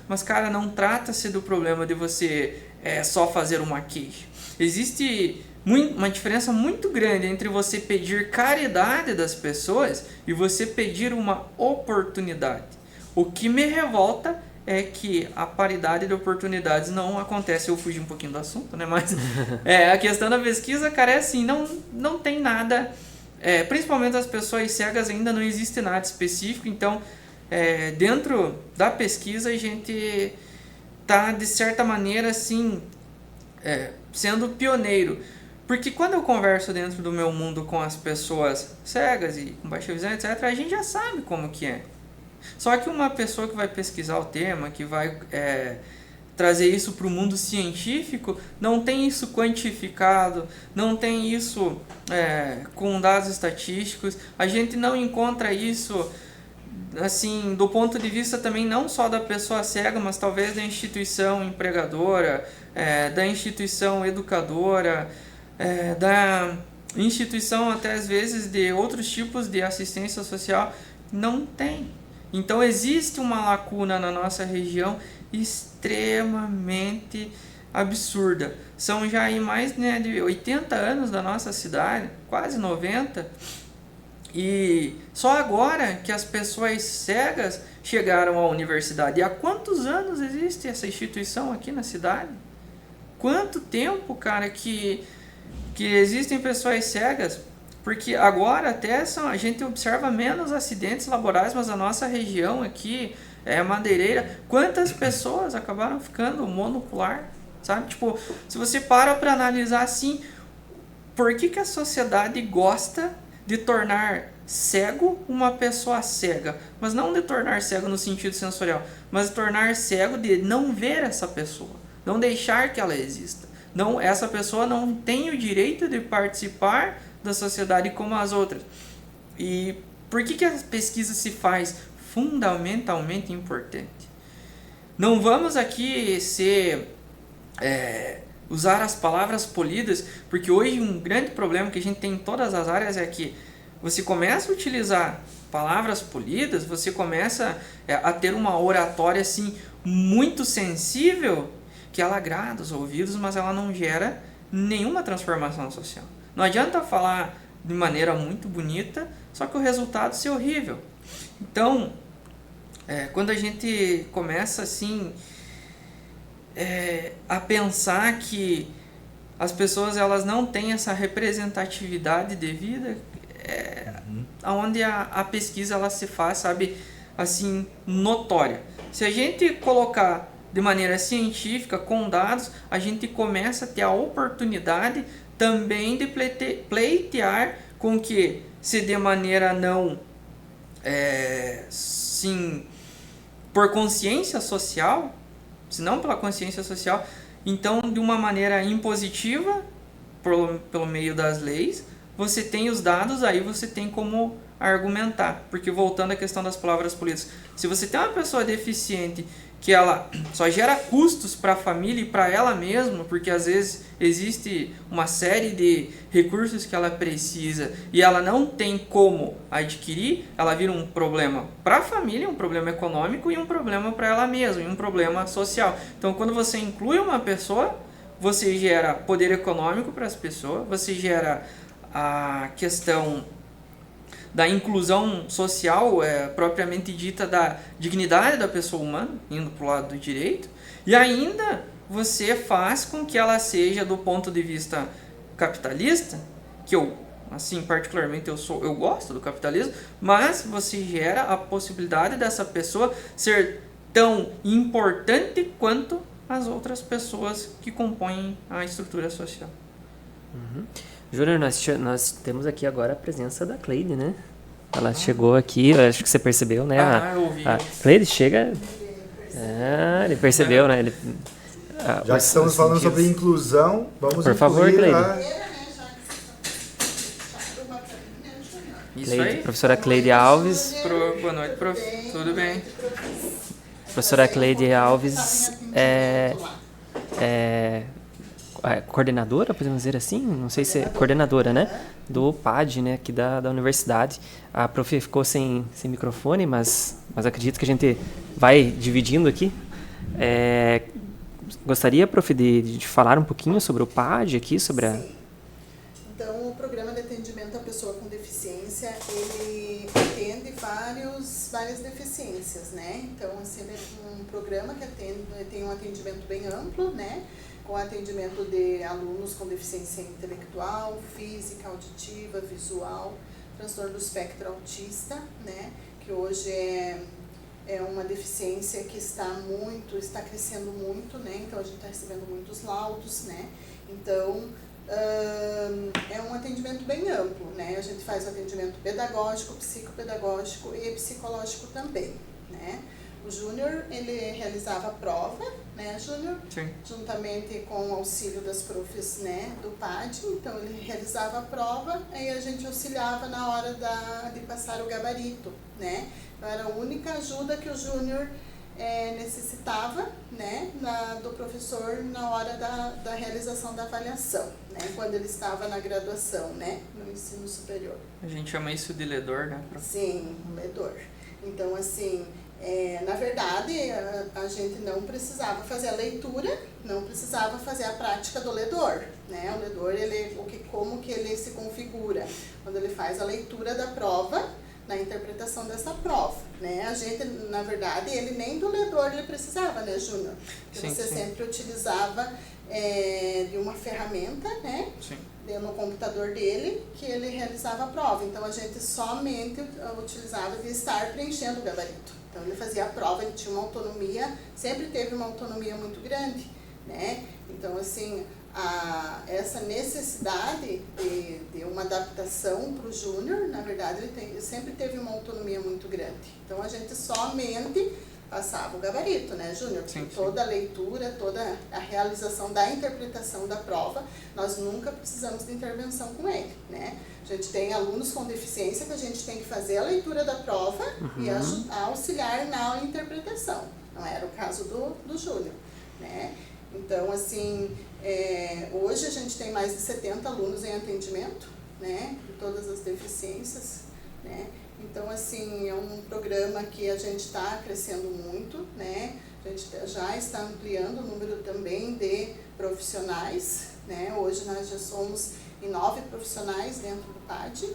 Mas cara, não trata-se do problema de você só fazer uma queixa. Existe uma diferença muito grande entre você pedir caridade das pessoas e você pedir uma oportunidade. O que me revolta é que a paridade de oportunidades não acontece. Eu fugi um pouquinho do assunto, né? Mas a questão da pesquisa, cara, é assim, não tem nada, principalmente as pessoas cegas ainda não existe nada específico, então dentro da pesquisa a gente tá, de certa maneira, assim, sendo pioneiro. Porque quando eu converso dentro do meu mundo com as pessoas cegas e com baixa visão, etc., a gente já sabe como que é. Só que uma pessoa que vai pesquisar o tema, que vai trazer isso para o mundo científico, não tem isso quantificado, não tem isso com dados estatísticos, a gente não encontra isso assim, do ponto de vista também não só da pessoa cega, mas talvez da instituição empregadora, da instituição educadora, da instituição até às vezes de outros tipos de assistência social, não tem. Então existe uma lacuna na nossa região extremamente absurda. São já aí mais, né, de 80 anos da nossa cidade, quase 90, e só agora que as pessoas cegas chegaram à universidade. E há quantos anos existe essa instituição aqui na cidade? Quanto tempo, cara, que existem pessoas cegas? Porque agora até a gente observa menos acidentes laborais, mas a nossa região aqui, madeireira, quantas pessoas acabaram ficando monocular, sabe? Tipo, se você para analisar assim, por que a sociedade gosta de tornar cego uma pessoa cega? Mas não de tornar cego no sentido sensorial, mas de tornar cego de não ver essa pessoa, não deixar que ela exista. Não, essa pessoa não tem o direito de participar da sociedade como as outras. E por que a pesquisa se faz fundamentalmente importante? Não vamos aqui usar as palavras polidas, porque hoje um grande problema que a gente tem em todas as áreas é que você começa a utilizar palavras polidas, você começa a ter uma oratória assim muito sensível, que ela agrada os ouvidos, mas ela não gera nenhuma transformação social. Não adianta falar de maneira muito bonita, só que o resultado ser horrível. Então, quando a gente começa assim a pensar que as pessoas elas não têm essa representatividade devida, onde a pesquisa ela se faz, sabe, assim, notória. Se a gente colocar de maneira científica, com dados, a gente começa a ter a oportunidade também de pleitear com que, se de maneira não, sim, por consciência social, se não pela consciência social, então de uma maneira impositiva, pelo meio das leis, você tem os dados, aí você tem como argumentar. Porque voltando à questão das palavras polidas, se você tem uma pessoa deficiente que ela só gera custos para a família e para ela mesma, porque às vezes existe uma série de recursos que ela precisa e ela não tem como adquirir, ela vira um problema para a família, um problema econômico e um problema para ela mesma, e um problema social. Então, quando você inclui uma pessoa, você gera poder econômico para as pessoas, você gera a questão da inclusão social, propriamente dita, da dignidade da pessoa humana, indo para o lado do direito, e ainda você faz com que ela seja, do ponto de vista capitalista, que eu, assim, particularmente eu gosto do capitalismo, mas você gera a possibilidade dessa pessoa ser tão importante quanto as outras pessoas que compõem a estrutura social. Uhum. Júnior, nós temos aqui agora a presença da Cleide, né? Ela chegou aqui, eu acho que você percebeu, né? Eu ouvi. A Cleide chega... ele percebeu, né? Já que estamos falando sobre inclusão, vamos por favor, Cleide. Isso aí. Professora Cleide Alves. Boa noite, prof. Tudo bem? Professora Cleide Alves coordenadora, podemos dizer assim? Não sei se é coordenadora, né? Do PAD, né? Aqui da universidade. A prof ficou sem microfone, mas acredito que a gente vai dividindo aqui. Gostaria, prof, de falar um pouquinho sobre o PAD aqui, sobre a... Então, o Programa de Atendimento à Pessoa com Deficiência, ele atende várias deficiências, né? Então, assim, ele é um programa que tem um atendimento bem amplo, né? Com atendimento de alunos com deficiência intelectual, física, auditiva, visual, transtorno do espectro autista, né? Que hoje é uma deficiência que está crescendo muito, né? Então a gente está recebendo muitos laudos, né? Então é um atendimento bem amplo, né? A gente faz o atendimento pedagógico, psicopedagógico e psicológico também, né? O Júnior, ele realizava a prova, né, Júnior? Sim. Juntamente com o auxílio das profs, né, do PAD. Então ele realizava a prova e a gente auxiliava na hora de passar o gabarito, né? Então era a única ajuda que o Júnior necessitava, né, do professor na hora da realização da avaliação, né, quando ele estava na graduação, né, no ensino superior. A gente chama isso de ledor, né? Sim, ledor. Então, assim, na verdade, a gente não precisava fazer a leitura, não precisava fazer a prática do ledor, né? O ledor, como que ele se configura? Quando ele faz a leitura da prova, na interpretação dessa prova, né? A gente, na verdade, ele nem do ledor ele precisava, né, Júnior? Porque você sempre utilizava de uma ferramenta, né? Sim. No computador dele, que ele realizava a prova. Então, a gente somente utilizava de estar preenchendo o gabarito. Então, ele fazia a prova, ele tinha uma autonomia, sempre teve uma autonomia muito grande, né? Então, assim, essa necessidade de uma adaptação para o Júnior, na verdade, ele sempre teve uma autonomia muito grande. Então, a gente somente passava o gabarito, né, Júnior? Toda a leitura, toda a realização da interpretação da prova, nós nunca precisamos de intervenção com ele, né? A gente tem alunos com deficiência que a gente tem que fazer a leitura da prova e auxiliar na interpretação. Não era o caso do Júnior, né? Então, assim, hoje a gente tem mais de 70 alunos em atendimento, né, de todas as deficiências, né? Então, assim, é um programa que a gente está crescendo muito, né? A gente já está ampliando o número também de profissionais, né? Hoje nós já somos em 9 profissionais dentro do PAD,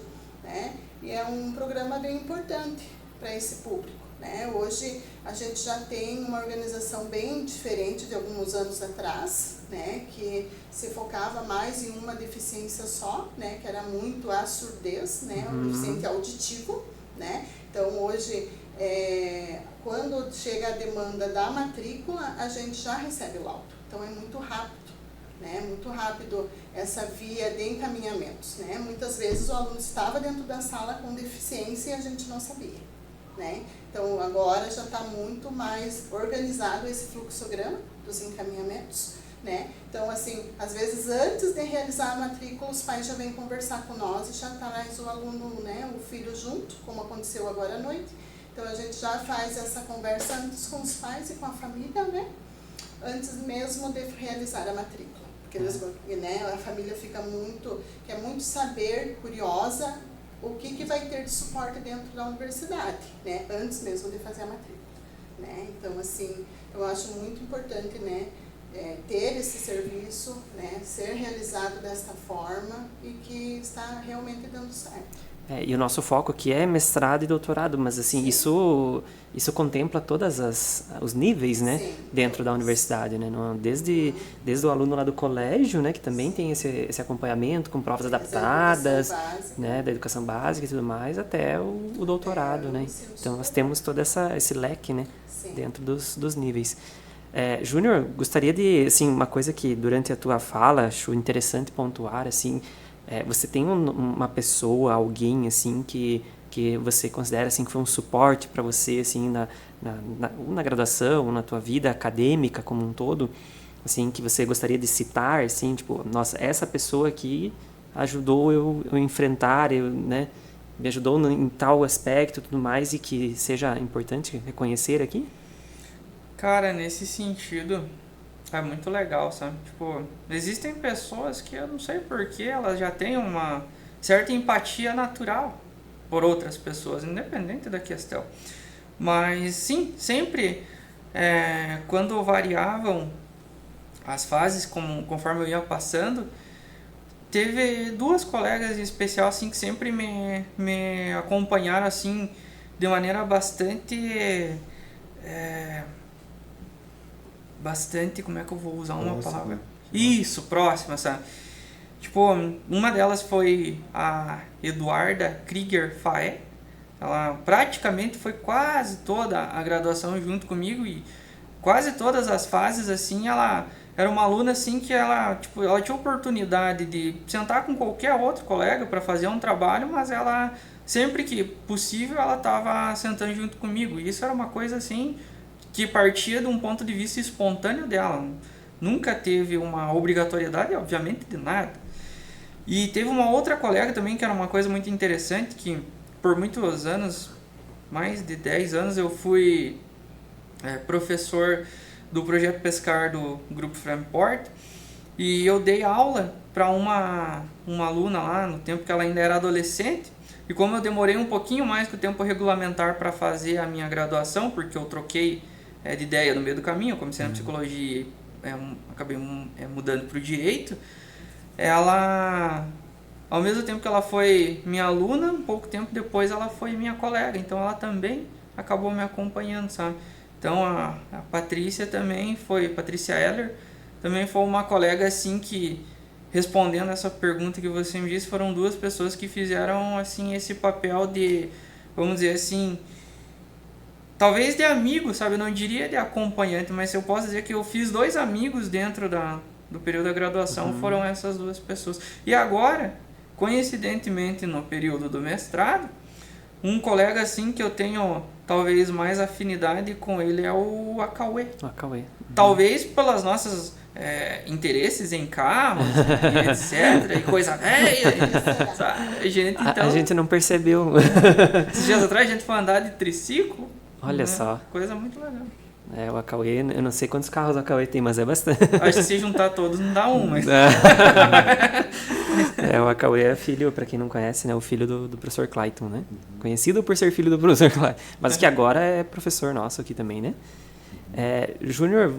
né? E é um programa bem importante para esse público, né? Hoje a gente já tem uma organização bem diferente de alguns anos atrás, né? Que se focava mais em uma deficiência só, né? Que era muito a surdez, né? Um deficiente auditivo, né? Então hoje, quando chega a demanda da matrícula, a gente já recebe o laudo. Então é muito rápido, né? Muito rápido essa via de encaminhamentos, né? Muitas vezes o aluno estava dentro da sala com deficiência e a gente não sabia, né? Então agora já está muito mais organizado esse fluxograma dos encaminhamentos, né? Então, assim, às vezes antes de realizar a matrícula, os pais já vêm conversar com nós e já traz o aluno, né, o filho junto, como aconteceu agora à noite. Então, a gente já faz essa conversa antes com os pais e com a família, né? Antes mesmo de realizar a matrícula. Porque eles, né, a família quer muito saber, curiosa, o que vai ter de suporte dentro da universidade, né? Antes mesmo de fazer a matrícula, né? Então, assim, eu acho muito importante, né, ter esse serviço, né, ser realizado desta forma e que está realmente dando certo. E o nosso foco aqui é mestrado e doutorado, mas assim, isso contempla todos os níveis, né, dentro da universidade, né, desde o aluno lá do colégio, né, que também tem esse acompanhamento com provas adaptadas, né, da educação básica e tudo mais, até o doutorado, né. Então nós temos todo esse leque, né, dentro dos níveis. Júnior, gostaria de, assim, uma coisa que durante a tua fala acho interessante pontuar, assim, você tem uma pessoa, alguém, assim, que você considera, assim, que foi um suporte para você, assim, na graduação, na tua vida acadêmica como um todo, assim, que você gostaria de citar, assim, tipo, nossa, essa pessoa aqui ajudou eu enfrentar, né, me ajudou em tal aspecto e tudo mais, e que seja importante reconhecer aqui? Cara, nesse sentido, é muito legal, sabe? Tipo, existem pessoas que eu não sei porquê, elas já têm uma certa empatia natural por outras pessoas, independente da questão. Mas, sim, sempre, quando variavam as fases, conforme eu ia passando, teve 2 colegas em especial, assim, que sempre me acompanharam, assim, de maneira bastante, como é que eu vou usar uma palavra? Isso, próxima, sabe? Tipo, uma delas foi a Eduarda Krieger Faé. Ela praticamente foi quase toda a graduação junto comigo e quase todas as fases, assim, ela era uma aluna, assim, que ela tinha oportunidade de sentar com qualquer outro colega para fazer um trabalho, mas ela, sempre que possível, ela estava sentando junto comigo. E isso era uma coisa, assim, que partia de um ponto de vista espontâneo dela. Nunca teve uma obrigatoriedade, obviamente, de nada. E teve uma outra colega também, que era uma coisa muito interessante, que por muitos anos, mais de 10 anos, eu fui professor do projeto Pescar do Grupo Framport, e eu dei aula para uma aluna lá, no tempo que ela ainda era adolescente, e como eu demorei um pouquinho mais que o tempo regulamentar para fazer a minha graduação, porque eu troquei de ideia no meio do caminho, eu comecei na psicologia e acabei mudando para o direito, ela, ao mesmo tempo que ela foi minha aluna, um pouco tempo depois ela foi minha colega, então ela também acabou me acompanhando, sabe? Então a Patrícia também foi, Patrícia Eller, também foi uma colega assim que, respondendo essa pergunta que você me disse, foram duas pessoas que fizeram assim esse papel de, vamos dizer assim, talvez de amigo, sabe? Eu não diria de acompanhante, mas eu posso dizer que eu fiz 2 amigos dentro do período da graduação, foram essas 2 pessoas. E agora, coincidentemente no período do mestrado, um colega assim que eu tenho talvez mais afinidade com ele é o Acauê. Talvez pelas nossas interesses em carros e etc, e coisa velha, a gente não percebeu. Esses dias atrás a gente foi andar de triciclo. Olha só. Coisa muito legal. O Acauê, eu não sei quantos carros o Acauê tem, mas é bastante. Acho que se juntar todos não dá um, mas... O Acauê é filho, para quem não conhece, né, o filho do professor Clayton, né? Conhecido por ser filho do professor Clayton, mas que agora é professor nosso aqui também, né? Júnior,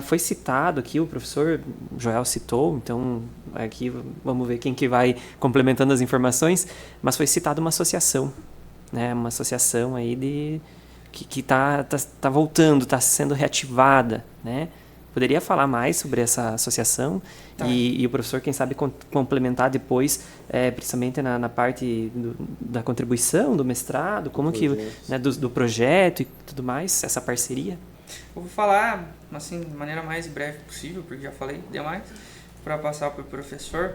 foi citado aqui, o professor Joel citou, então aqui vamos ver quem que vai complementando as informações, mas foi citada uma associação, né? Uma associação aí que tá voltando, está sendo reativada, né? Poderia falar mais sobre essa associação? Tá. E o professor, quem sabe, complementar depois, principalmente na parte da contribuição, do mestrado, como que, né, do projeto e tudo mais, essa parceria? Eu vou falar assim, de maneira mais breve possível, porque já falei demais, para passar para o professor.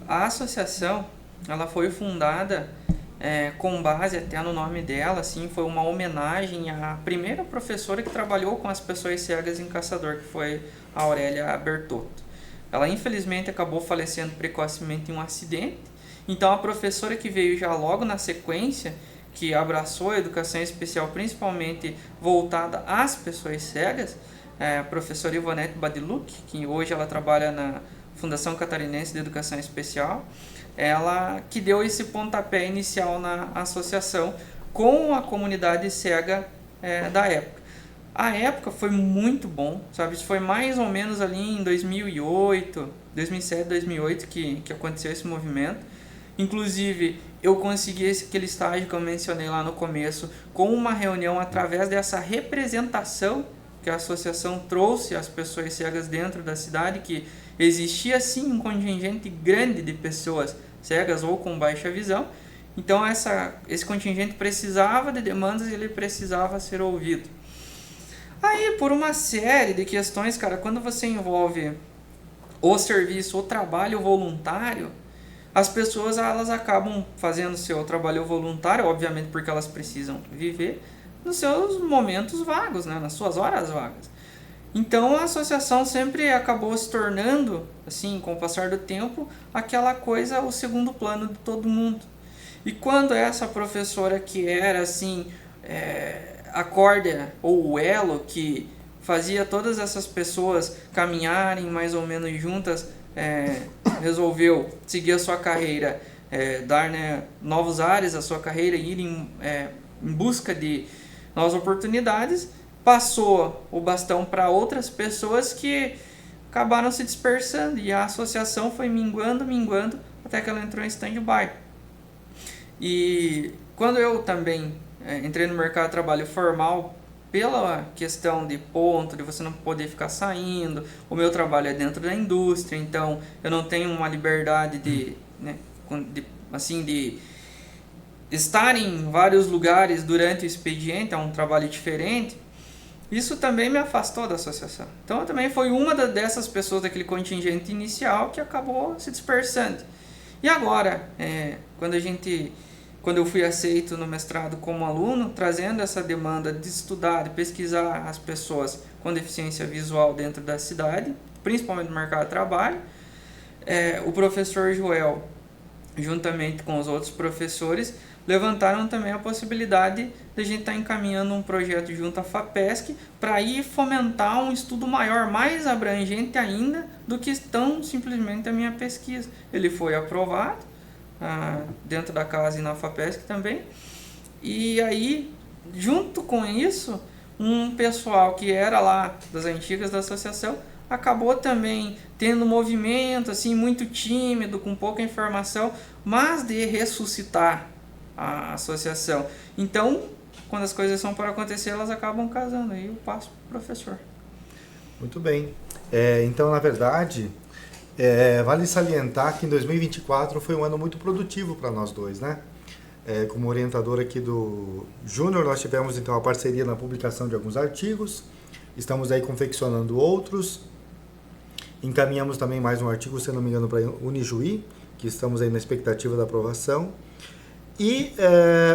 A associação, ela foi fundada com base até no nome dela, assim, foi uma homenagem à primeira professora que trabalhou com as pessoas cegas em Caçador, que foi a Aurélia Bertotto. Ela infelizmente acabou falecendo precocemente em um acidente, então a professora que veio já logo na sequência, que abraçou a educação especial principalmente voltada às pessoas cegas, a professora Ivonete Badiluc, que hoje ela trabalha na Fundação Catarinense de Educação Especial, ela que deu esse pontapé inicial na associação com a comunidade cega da época. A época foi muito bom, sabe? Isso foi mais ou menos ali em 2007, 2008 que aconteceu esse movimento. Inclusive, eu consegui aquele estágio que eu mencionei lá no começo com uma reunião através dessa representação que a associação trouxe às pessoas cegas dentro da cidade, que existia sim um contingente grande de pessoas cegas ou com baixa visão. Então esse contingente precisava de demandas e ele precisava ser ouvido. Aí, por uma série de questões, cara, quando você envolve o serviço, o trabalho voluntário, as pessoas elas acabam fazendo seu trabalho voluntário, obviamente porque elas precisam viver, nos seus momentos vagos, né, nas suas horas vagas. Então a associação sempre acabou se tornando, assim, com o passar do tempo, aquela coisa, o segundo plano de todo mundo. E quando essa professora que era assim, a corda ou o elo que fazia todas essas pessoas caminharem mais ou menos juntas, resolveu seguir a sua carreira, dar, né, novos ares à sua carreira e ir em busca de novas oportunidades, passou o bastão para outras pessoas que acabaram se dispersando e a associação foi minguando até que ela entrou em stand-by. E quando eu também entrei no mercado de trabalho formal, pela questão de ponto, de você não poder ficar saindo, o meu trabalho é dentro da indústria, então eu não tenho uma liberdade de estar em vários lugares durante o expediente, é um trabalho diferente. Isso também me afastou da associação. Então eu também fui uma dessas pessoas daquele contingente inicial que acabou se dispersando. E agora, quando a gente quando eu fui aceito no mestrado como aluno, trazendo essa demanda de estudar, de pesquisar as pessoas com deficiência visual dentro da cidade, principalmente no mercado de trabalho, o professor Joel, juntamente com os outros professores, levantaram também a possibilidade de a gente estar encaminhando um projeto junto à FAPESC para ir fomentar um estudo maior, mais abrangente ainda do que tão simplesmente a minha pesquisa. Ele foi aprovado dentro da casa e na FAPESC também. E aí, junto com isso, um pessoal que era lá das antigas da associação acabou também tendo um movimento assim, muito tímido, com pouca informação, mas de ressuscitar a associação. Então, quando as coisas são para acontecer, elas acabam casando. Aí eu passo para o professor. Muito bem. Então, na verdade, vale salientar que em 2024 foi um ano muito produtivo para nós dois, né? Como orientador aqui do Júnior, nós tivemos então a parceria na publicação de alguns artigos, estamos aí confeccionando outros, encaminhamos também mais um artigo, se não me engano, para a Unijuí, que estamos aí na expectativa da aprovação. E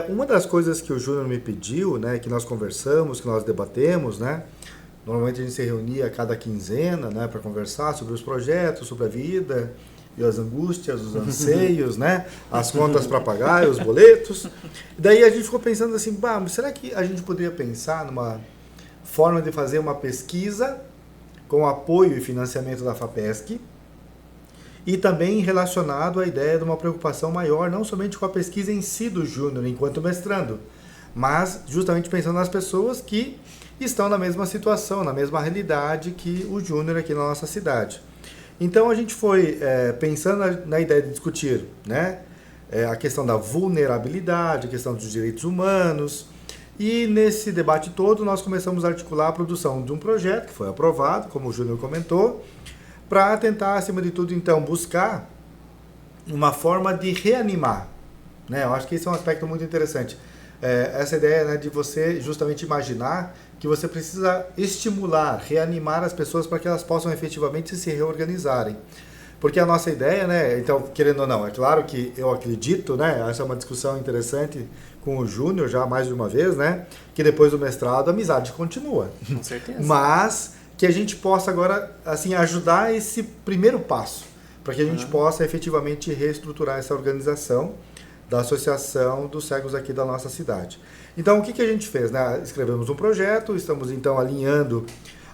uma das coisas que o Júnior me pediu, né, que nós conversamos, que nós debatemos, né, normalmente a gente se reunia a cada quinzena, né, para conversar sobre os projetos, sobre a vida, e as angústias, os anseios, né, as contas para pagar, os boletos. E daí a gente ficou pensando assim, será que a gente poderia pensar numa forma de fazer uma pesquisa com apoio e financiamento da FAPESC, e também relacionado à ideia de uma preocupação maior, não somente com a pesquisa em si do Júnior enquanto mestrando, mas justamente pensando nas pessoas que estão na mesma situação, na mesma realidade que o Júnior aqui na nossa cidade. Então a gente foi pensando na ideia de discutir, né, a questão da vulnerabilidade, a questão dos direitos humanos, e nesse debate todo nós começamos a articular a produção de um projeto que foi aprovado, como o Júnior comentou, para tentar, acima de tudo, então, buscar uma forma de reanimar, né? Eu acho que esse é um aspecto muito interessante. Essa ideia, né, de você justamente imaginar que você precisa estimular, reanimar as pessoas para que elas possam efetivamente se reorganizarem. Porque a nossa ideia, né, então, querendo ou não, é claro que eu acredito, né, essa é uma discussão interessante com o Júnior já mais de uma vez, né, que depois do mestrado a amizade continua. Com certeza. Mas que a gente possa agora, assim, ajudar esse primeiro passo, para que a gente possa efetivamente reestruturar essa organização da Associação dos Cegos aqui da nossa cidade. Então, o que a gente fez, né? Escrevemos um projeto, estamos então alinhando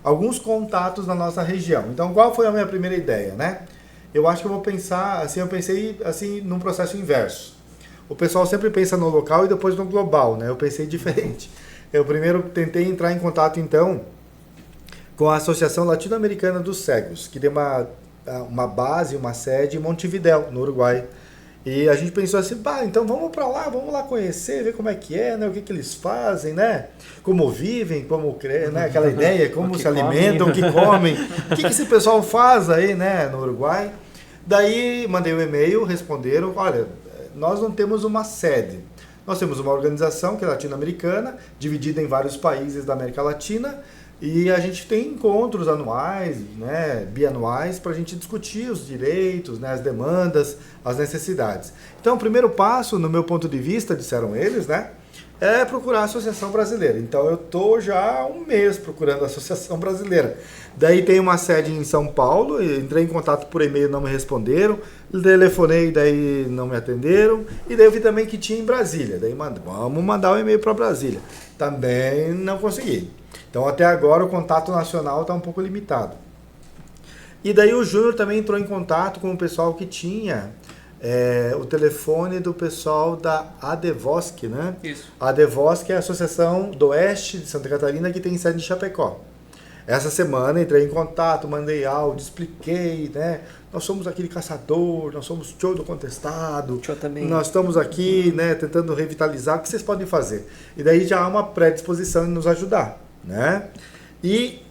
alguns contatos na nossa região. Então, qual foi a minha primeira ideia, né? Eu acho que eu vou pensar, assim, eu pensei assim num processo inverso. O pessoal sempre pensa no local e depois no global, né? Eu pensei diferente. Eu primeiro tentei entrar em contato, então, com a Associação Latino-Americana dos Cegos, que tem uma base, uma sede em Montevidéu, no Uruguai. E a gente pensou assim, então vamos lá conhecer, ver como é que é, né? O que eles fazem, né? Como vivem, como né? Aquela ideia, como se alimentam, o que comem, o que esse pessoal faz aí, né, no Uruguai. Daí mandei um e-mail, responderam, olha, nós não temos uma sede, nós temos uma organização que é latino-americana, dividida em vários países da América Latina, e a gente tem encontros anuais, né, bianuais, para a gente discutir os direitos, né, as demandas, as necessidades. Então, o primeiro passo, no meu ponto de vista, disseram eles, né, é procurar a Associação Brasileira. Então, eu estou já há um mês procurando a Associação Brasileira. Daí tem uma sede em São Paulo, entrei em contato por e-mail, não me responderam, telefonei, daí não me atenderam, e daí eu vi também que tinha em Brasília. Daí vamos mandar o e-mail para Brasília. Também não consegui. Então, até agora, o contato nacional está um pouco limitado. E daí o Júnior também entrou em contato com o pessoal que tinha o telefone do pessoal da ADVOSC, né? Isso. A ADVOSC é a Associação do Oeste de Santa Catarina, que tem sede em Chapecó. Essa semana entrei em contato, mandei áudio, expliquei, né? Nós somos aquele caçador, nós somos show do contestado, nós estamos aqui, né, tentando revitalizar, o que vocês podem fazer? E daí já há uma predisposição em nos ajudar, né? E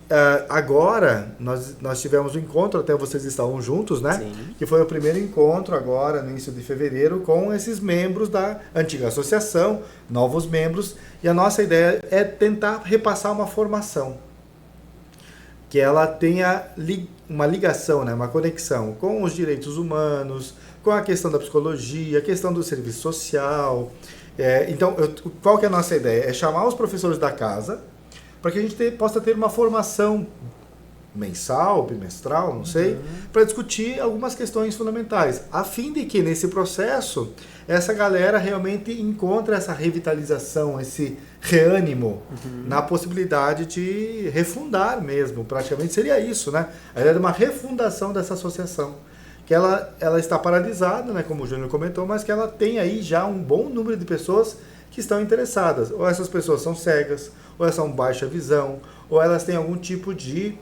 agora nós tivemos um encontro, até vocês estavam juntos, né? Sim. Que foi o primeiro encontro agora, no início de fevereiro, com esses membros da antiga associação, novos membros, e a nossa ideia é tentar repassar uma formação que ela tenha uma ligação, né, uma conexão com os direitos humanos, com a questão da psicologia, a questão do serviço social. Então, qual que é a nossa ideia? É chamar os professores da casa para que a gente possa ter uma formação mensal, bimestral, não sei, para discutir algumas questões fundamentais, a fim de que nesse processo essa galera realmente encontre essa revitalização, esse reânimo na possibilidade de refundar mesmo, praticamente seria isso, né? A ideia de uma refundação dessa associação, que ela está paralisada, né, como o Júnior comentou, mas que ela tem aí já um bom número de pessoas que estão interessadas, ou essas pessoas são cegas, ou elas são baixa visão, ou elas têm algum tipo de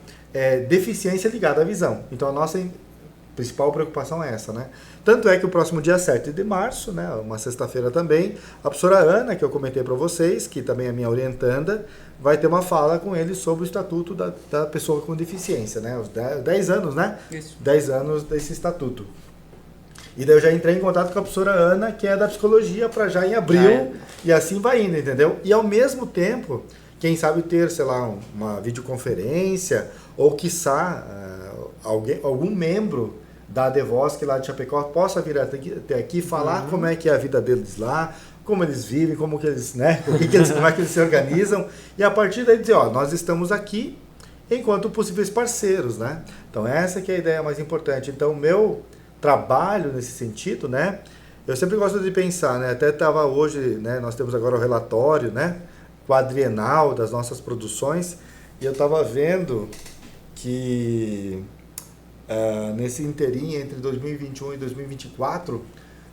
deficiência ligada à visão. Então a nossa principal preocupação é essa, né? Tanto é que o próximo dia 7 de março, né, uma sexta-feira também, a professora Ana, que eu comentei para vocês, que também é minha orientanda, vai ter uma fala com ele sobre o estatuto da pessoa com deficiência, né? Os 10 anos, né? Isso. 10 anos desse estatuto. E daí eu já entrei em contato com a professora Ana, que é da psicologia, para já em abril, e assim vai indo, entendeu? E ao mesmo tempo, quem sabe ter, sei lá, uma videoconferência, ou quiçá algum membro da ADVOSC lá de Chapecó possa vir até aqui falar como é que é a vida deles lá, como eles vivem, como que eles, né, como é que eles se organizam, e a partir daí dizer, ó, nós estamos aqui enquanto possíveis parceiros, né? Então essa que é a ideia mais importante. Então o meu trabalho nesse sentido, né, eu sempre gosto de pensar, né, até estava hoje, né, nós temos agora o relatório, né, quadrienal das nossas produções, e eu estava vendo que nesse inteirinho entre 2021 e 2024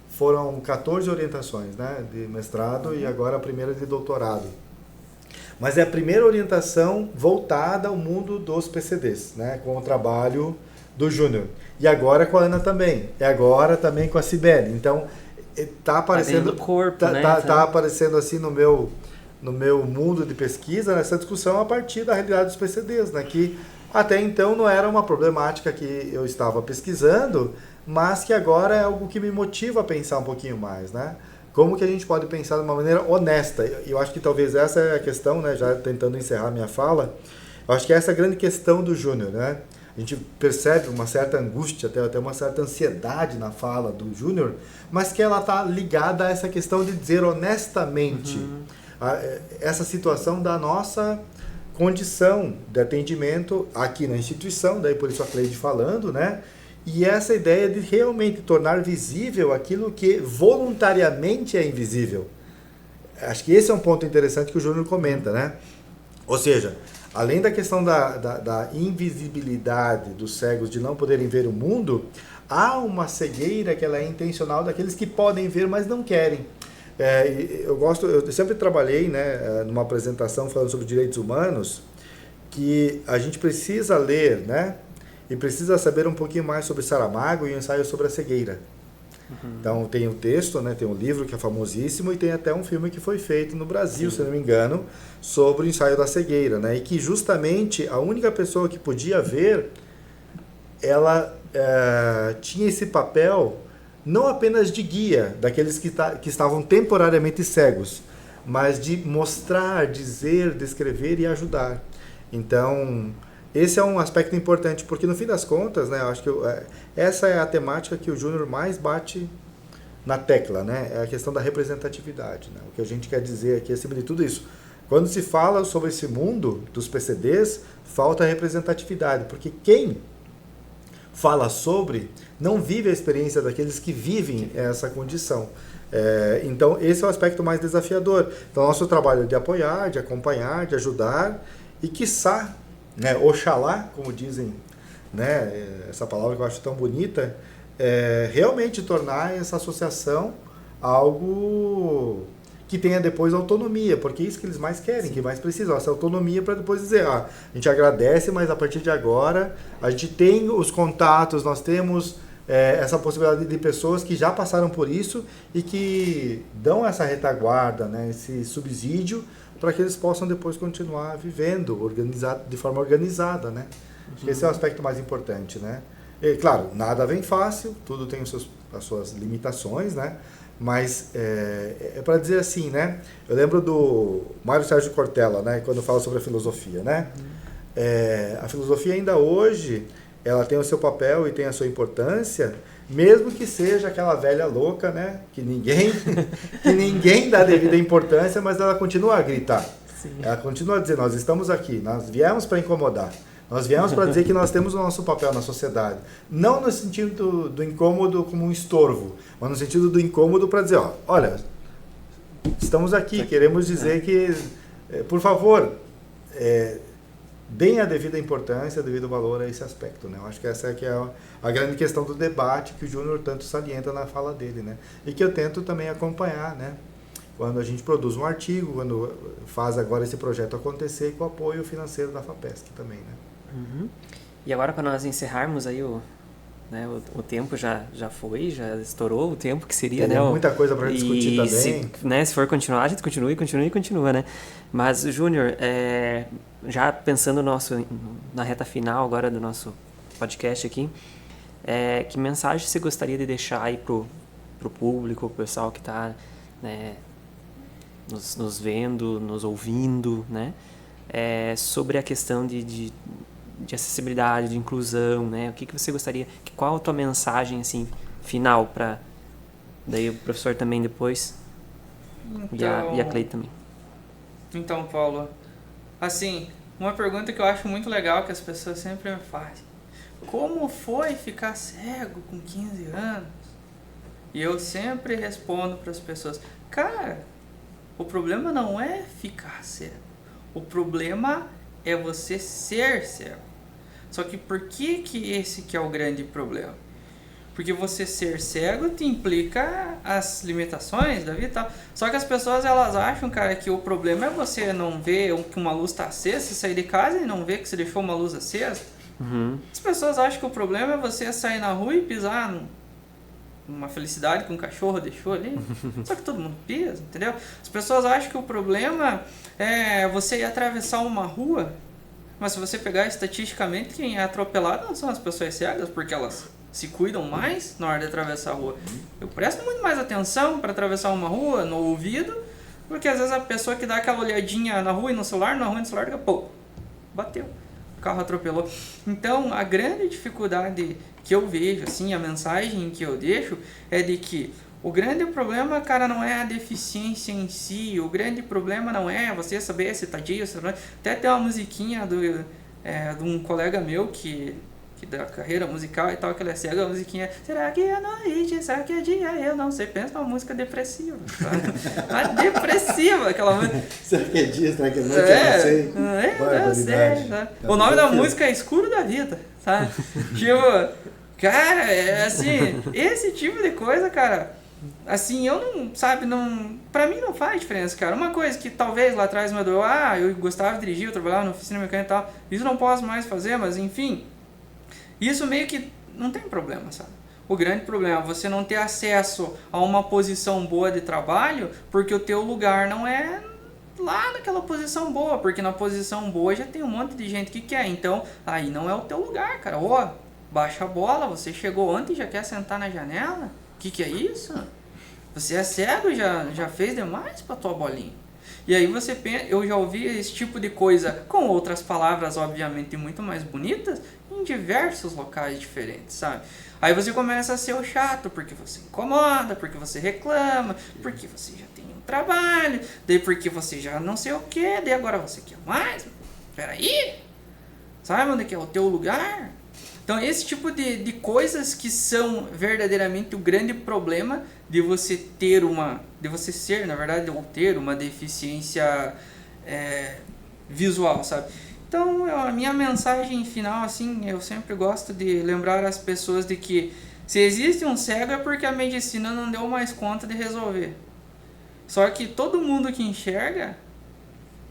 foram 14 orientações, né, de mestrado e agora a primeira de doutorado. Mas é a primeira orientação voltada ao mundo dos PCDs, né, com o trabalho do Júnior. E agora com a Ana também. E agora também com a Cibele. Então, está aparecendo, do corpo, né? Tá aparecendo assim no meu mundo de pesquisa, nessa discussão a partir da realidade dos PCDs, né, que até então não era uma problemática que eu estava pesquisando, mas que agora é algo que me motiva a pensar um pouquinho mais, né? Como que a gente pode pensar de uma maneira honesta? Eu acho que talvez essa é a questão, né? Já tentando encerrar minha fala, eu acho que essa é a grande questão do Júnior, né? A gente percebe uma certa angústia, até uma certa ansiedade na fala do Júnior, mas que ela está ligada a essa questão de dizer honestamente essa situação da nossa condição de atendimento aqui na instituição, daí por isso a Cleide falando, né? E essa ideia de realmente tornar visível aquilo que voluntariamente é invisível. Acho que esse é um ponto interessante que o Júnior comenta, né? Ou seja, além da questão da invisibilidade dos cegos de não poderem ver o mundo, há uma cegueira que ela é intencional daqueles que podem ver, mas não querem. Eu sempre trabalhei, né, numa apresentação falando sobre direitos humanos, que a gente precisa ler, né, e precisa saber um pouquinho mais sobre Saramago e o ensaio sobre a cegueira. Então tem o texto, né, tem um livro que é famosíssimo e tem até um filme que foi feito no Brasil, se não me engano, sobre o ensaio da cegueira, né, e que justamente a única pessoa que podia ver, ela tinha esse papel não apenas de guia daqueles que estavam temporariamente cegos, mas de mostrar, dizer, descrever e ajudar. Então, esse é um aspecto importante, porque no fim das contas, né, eu acho que essa é a temática que o Júnior mais bate na tecla, né, é a questão da representatividade, né, o que a gente quer dizer aqui acima de tudo isso. Quando se fala sobre esse mundo dos PCDs, falta representatividade, porque quem fala sobre não vive a experiência daqueles que vivem essa condição. Então, esse é o aspecto mais desafiador. Então, nosso trabalho é de apoiar, de acompanhar, de ajudar e, quiçá, né, oxalá, como dizem, né, essa palavra que eu acho tão bonita, realmente tornar essa associação algo que tenha depois autonomia, porque é isso que eles mais querem, que mais precisam, essa autonomia para depois dizer, a gente agradece, mas a partir de agora a gente tem os contatos, nós temos essa possibilidade de pessoas que já passaram por isso e que dão essa retaguarda, né, esse subsídio para que eles possam depois continuar vivendo de forma organizada, né? Acho que esse é o aspecto mais importante, né? E, claro, nada vem fácil, tudo tem as suas limitações, né? Mas é para dizer assim, né? Eu lembro do Mário Sérgio Cortella, né? Quando fala sobre a filosofia, né? A filosofia ainda hoje ela tem o seu papel e tem a sua importância, mesmo que seja aquela velha louca, né? Que ninguém dá devida importância, mas ela continua a gritar. Sim. Ela continua a dizer, nós estamos aqui, nós viemos para incomodar. Nós viemos para dizer que nós temos o nosso papel na sociedade. Não no sentido do incômodo como um estorvo, mas no sentido do incômodo para dizer, olha, estamos aqui, queremos dizer que, por favor, deem a devida importância, o devido valor a esse aspecto, né? Eu acho que essa é, que é a grande questão do debate que o Júnior tanto salienta na fala dele, né? E que eu tento também acompanhar, né? Quando a gente produz um artigo, quando faz agora esse projeto acontecer, com o apoio financeiro da FAPESC também, né? Uhum. E agora, para nós encerrarmos aí o tempo já foi, já estourou o tempo que seria, tem né? Muita coisa para discutir também. Se for continuar, a gente continua, né? Mas, Júnior, já pensando na reta final agora do nosso podcast aqui, que mensagem você gostaria de deixar aí pro público, pro pessoal que está, né, nos vendo, nos ouvindo, né? Sobre a questão de acessibilidade, de inclusão, né? O que você gostaria, qual a tua mensagem, assim, final para daí o professor também depois e a Cleide também. Então, Paulo, assim, uma pergunta que eu acho muito legal que as pessoas sempre me fazem: como foi ficar cego com 15 anos? E eu sempre respondo para as pessoas: cara, o problema não é ficar cego, o problema é você ser cego. Só que por que esse que é o grande problema? Porque você ser cego te implica as limitações da vida e tal. Só que as pessoas, elas acham, cara, que o problema é você não ver que uma luz está acesa, você sair de casa e não ver que você deixou uma luz acesa. Uhum. As pessoas acham que o problema é você sair na rua e pisar numa felicidade que um cachorro deixou ali. Só que todo mundo pisa, entendeu? As pessoas acham que o problema é você ir atravessar uma rua, mas se você pegar estatisticamente, quem é atropelado não são as pessoas cegas, porque elas se cuidam mais na hora de atravessar a rua. Eu presto muito mais atenção para atravessar uma rua, no ouvido, porque às vezes a pessoa que dá aquela olhadinha na rua e no celular, daqui a pouco, bateu, o carro atropelou. Então, a grande dificuldade que eu vejo, assim, a mensagem que eu deixo é de que o grande problema, cara, não é a deficiência em si, o grande problema não é você saber se tá dia, se não é. Até tem uma musiquinha de um colega meu que da carreira musical e tal, que ele é cego, a musiquinha: será que é noite, será que é dia, eu não sei, pensa uma música depressiva, sabe? Mas depressiva, aquela música. Será que é dia, será que é noite, eu não sei. Sabe? O nome da música é Escuro da Vida, sabe? Tipo, cara, assim, esse tipo de coisa, cara, assim, eu não, sabe, não, pra mim não faz diferença, cara. Uma coisa que talvez lá atrás me doeu, eu gostava de dirigir, eu trabalhava na oficina mecânica e tal, isso não posso mais fazer, mas enfim, isso meio que não tem problema, sabe? O grande problema é você não ter acesso a uma posição boa de trabalho porque o teu lugar não é lá naquela posição boa, porque na posição boa já tem um monte de gente que quer, então aí não é o teu lugar, cara. Baixa a bola, você chegou ontem e já quer sentar na janela? Que é isso? Você é cego e já fez demais pra tua bolinha. E aí você pensa, eu já ouvi esse tipo de coisa com outras palavras, obviamente, muito mais bonitas, em diversos locais diferentes, sabe? Aí você começa a ser o chato, porque você incomoda, porque você reclama, porque você já tem um trabalho, daí porque você já não sei o que, daí agora você quer mais. Peraí, sabe onde que é o teu lugar? Então esse tipo de coisas que são verdadeiramente o grande problema de você ser, na verdade, ou ter uma deficiência visual, sabe? Então, a minha mensagem final, assim, eu sempre gosto de lembrar as pessoas de que se existe um cego é porque a medicina não deu mais conta de resolver. Só que todo mundo que enxerga,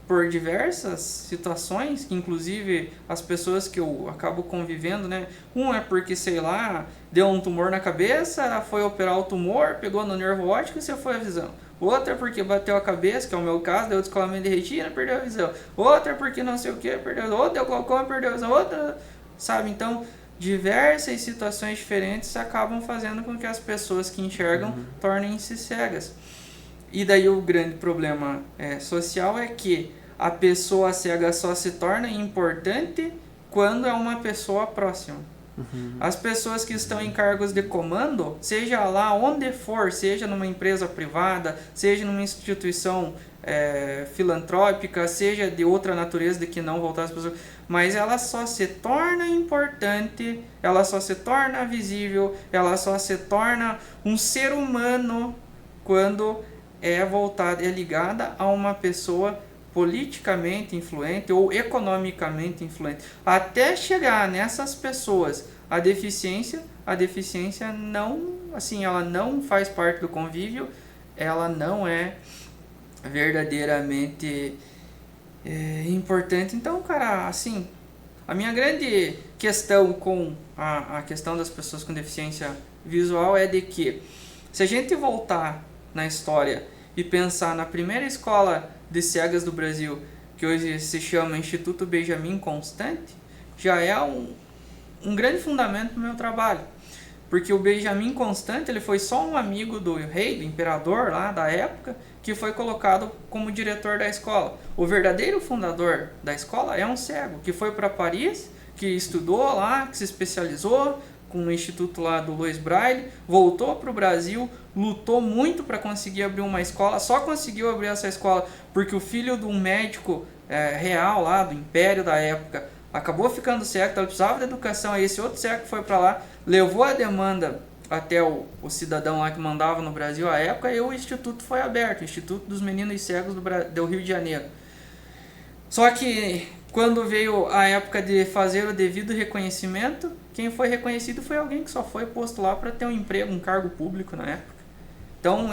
por diversas situações, inclusive as pessoas que eu acabo convivendo, né? Um é porque, sei lá, deu um tumor na cabeça, foi operar o tumor, pegou no nervo óptico e você foi a visão. Outra é porque bateu a cabeça, que é o meu caso, deu descolamento de retina, perdeu a visão. Outra é porque não sei o que, perdeu a visão. Outra deu glaucoma, perdeu a visão. Outra, sabe? Então, diversas situações diferentes acabam fazendo com que as pessoas que enxergam tornem-se cegas. E daí o grande problema social é que a pessoa cega só se torna importante quando é uma pessoa próxima. As pessoas que estão em cargos de comando, seja lá onde for, seja numa empresa privada, seja numa instituição filantrópica, seja de outra natureza, de que não voltar às pessoas, mas ela só se torna importante, ela só se torna visível, ela só se torna um ser humano quando é ligada a uma pessoa politicamente influente ou economicamente influente. Até chegar nessas pessoas, a deficiência não, assim, ela não faz parte do convívio, ela não é verdadeiramente importante. Então, cara, assim, a minha grande questão com a questão das pessoas com deficiência visual é de que, se a gente voltar na história e pensar na primeira escola de cegas do Brasil, que hoje se chama Instituto Benjamin Constant, já é um grande fundamento para o meu trabalho. Porque o Benjamin Constant, ele foi só um amigo do rei, do imperador lá da época, que foi colocado como diretor da escola. O verdadeiro fundador da escola é um cego, que foi para Paris, que estudou lá, que se especializou com o instituto lá do Louis Braille, voltou para o Brasil, lutou muito para conseguir abrir uma escola, só conseguiu abrir essa escola porque o filho de um médico real lá, do império da época, acabou ficando cego, então ele precisava de educação, aí esse outro cego foi para lá, levou a demanda até o cidadão lá que mandava no Brasil à época, e o instituto foi aberto, o Instituto dos Meninos Cegos do Rio de Janeiro. Só que quando veio a época de fazer o devido reconhecimento, quem foi reconhecido foi alguém que só foi posto lá para ter um emprego, um cargo público na época. Então,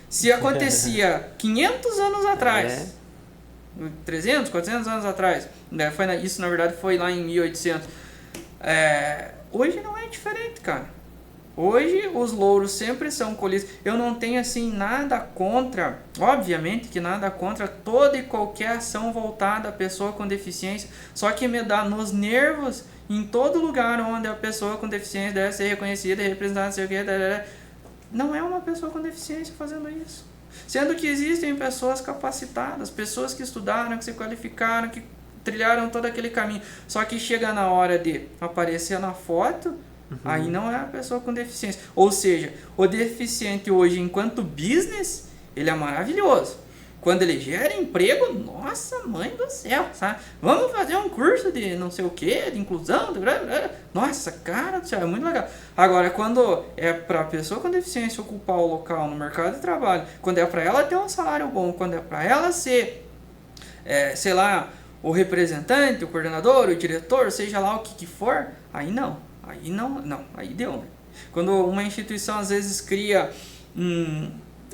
se acontecia 500 anos atrás, 300, 400 anos atrás, isso na verdade foi lá em 1800, hoje não é diferente, cara. Hoje os louros sempre são colhidos. Eu não tenho assim nada contra, obviamente que nada contra toda e qualquer ação voltada à pessoa com deficiência, só que me dá nos nervos em todo lugar onde a pessoa com deficiência deve ser reconhecida e representada, não sei o que, não é uma pessoa com deficiência fazendo isso. Sendo que existem pessoas capacitadas, pessoas que estudaram, que se qualificaram, que trilharam todo aquele caminho, só que chega na hora de aparecer na foto, aí não é a pessoa com deficiência. Ou seja, o deficiente hoje, enquanto business, ele é maravilhoso. Quando ele gera emprego, nossa mãe do céu, sabe? Vamos fazer um curso de não sei o que, de inclusão, nossa, cara do céu, é muito legal. Agora, quando é para a pessoa com deficiência ocupar o local no mercado de trabalho, quando é para ela ter um salário bom, quando é para ela ser, sei lá, o representante, o coordenador, o diretor, seja lá o que for, aí não, aí deu, né? Quando uma instituição às vezes cria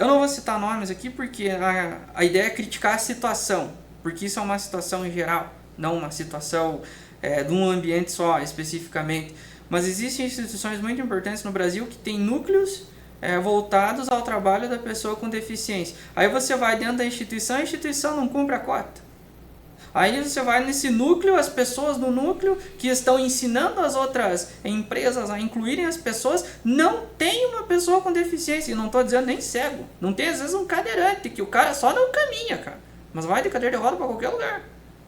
eu não vou citar nomes aqui porque a ideia é criticar a situação, porque isso é uma situação em geral, não uma situação de um ambiente só especificamente. Mas existem instituições muito importantes no Brasil que têm núcleos voltados ao trabalho da pessoa com deficiência. Aí você vai dentro da instituição, a instituição não cumpre a cota. Aí você vai nesse núcleo, as pessoas do núcleo que estão ensinando as outras empresas a incluírem as pessoas, não tem uma pessoa com deficiência, e não estou dizendo nem cego, não tem às vezes um cadeirante, que o cara só não caminha, cara, mas vai de cadeira de roda para qualquer lugar,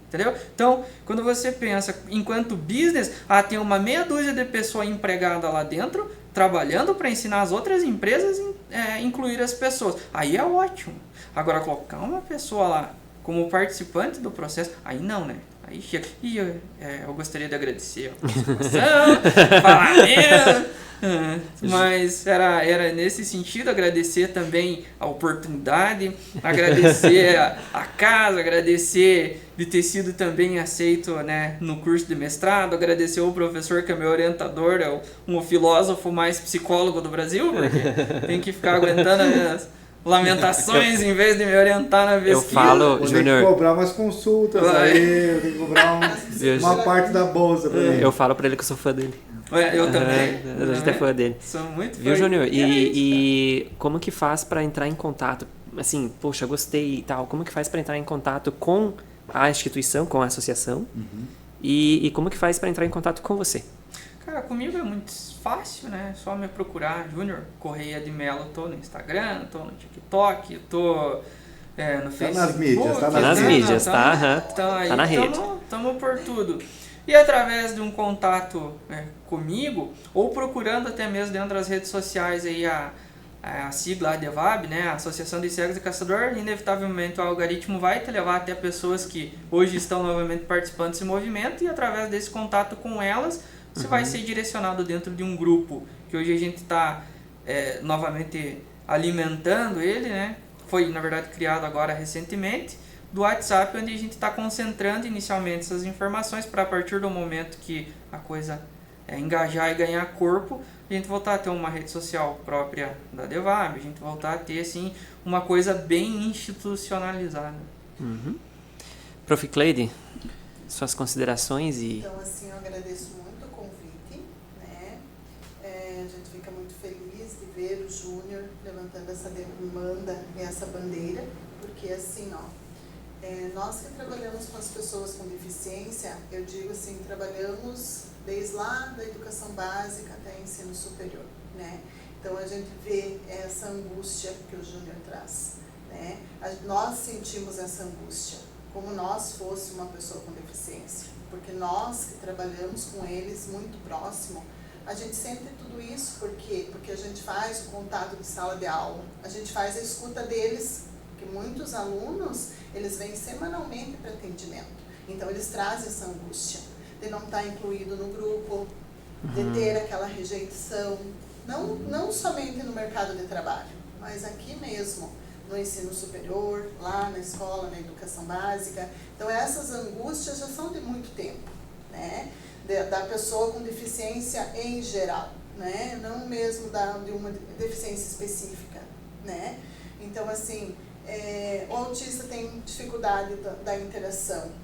entendeu? Então, quando você pensa enquanto business, tem uma meia dúzia de pessoas empregadas lá dentro, trabalhando para ensinar as outras empresas a incluir as pessoas, aí é ótimo. Agora, colocar uma pessoa lá como participante do processo, aí não, né? Aí chega. E eu gostaria de agradecer a participação, falar mas era nesse sentido, agradecer também a oportunidade, agradecer a casa, agradecer de ter sido também aceito, né, no curso de mestrado, agradecer o professor que é meu orientador, um filósofo mais psicólogo do Brasil, porque tem que ficar aguentando as minhas lamentações em vez de me orientar na pesquisa. Eu falo, Júnior, tem que cobrar umas consultas aí, tem que cobrar uma parte da bolsa pra ele. Eu falo pra ele que eu sou fã dele. Eu também. A gente é fã dele. Sou muito fã. Viu, Júnior? E como que faz pra entrar em contato? Assim, poxa, gostei e tal. Como que faz pra entrar em contato com a instituição, com a associação? E como que faz pra entrar em contato com você? Cara, comigo é muito fácil, né? Só me procurar, Júnior Correia de Mello. Tô no Instagram, tô no TikTok, tô no Facebook. Tá nas mídias, tá? Então, aí tá na rede. Tamo por tudo. e através de um contato comigo, ou procurando até mesmo dentro das redes sociais aí a sigla ADVAB, né, a Associação de Cegos e Caçador, inevitavelmente o algoritmo vai te levar até pessoas que hoje estão novamente participando desse movimento, e através desse contato com elas, você vai ser direcionado dentro de um grupo, que hoje a gente está novamente alimentando ele, né, foi na verdade criado agora recentemente, do WhatsApp, onde a gente está concentrando inicialmente essas informações para, a partir do momento que a coisa engajar e ganhar corpo, a gente voltar a ter uma rede social própria da ADVAB, a gente voltar a ter assim, uma coisa bem institucionalizada. Prof. Cleide, suas considerações e... Então, assim, eu agradeço muito o convite, né? A gente fica muito feliz de ver o Júnior levantando essa demanda e essa bandeira, porque assim, nós que trabalhamos com as pessoas com deficiência, eu digo assim, trabalhamos desde lá da educação básica até ensino superior, né? Então a gente vê essa angústia que o Júnior traz, né? Nós sentimos essa angústia, como nós fosse uma pessoa com deficiência, porque nós que trabalhamos com eles muito próximo, a gente sente tudo isso, por quê? Porque a gente faz o contato de sala de aula, a gente faz a escuta deles, porque muitos alunos, eles vêm semanalmente para atendimento, então eles trazem essa angústia de não estar incluído no grupo, de ter aquela rejeição, não somente no mercado de trabalho, mas aqui mesmo, no ensino superior, lá na escola, na educação básica. Então essas angústias já são de muito tempo, né? Da pessoa com deficiência em geral, né? Não mesmo de uma deficiência específica, né? Então assim, o autista tem dificuldade da interação.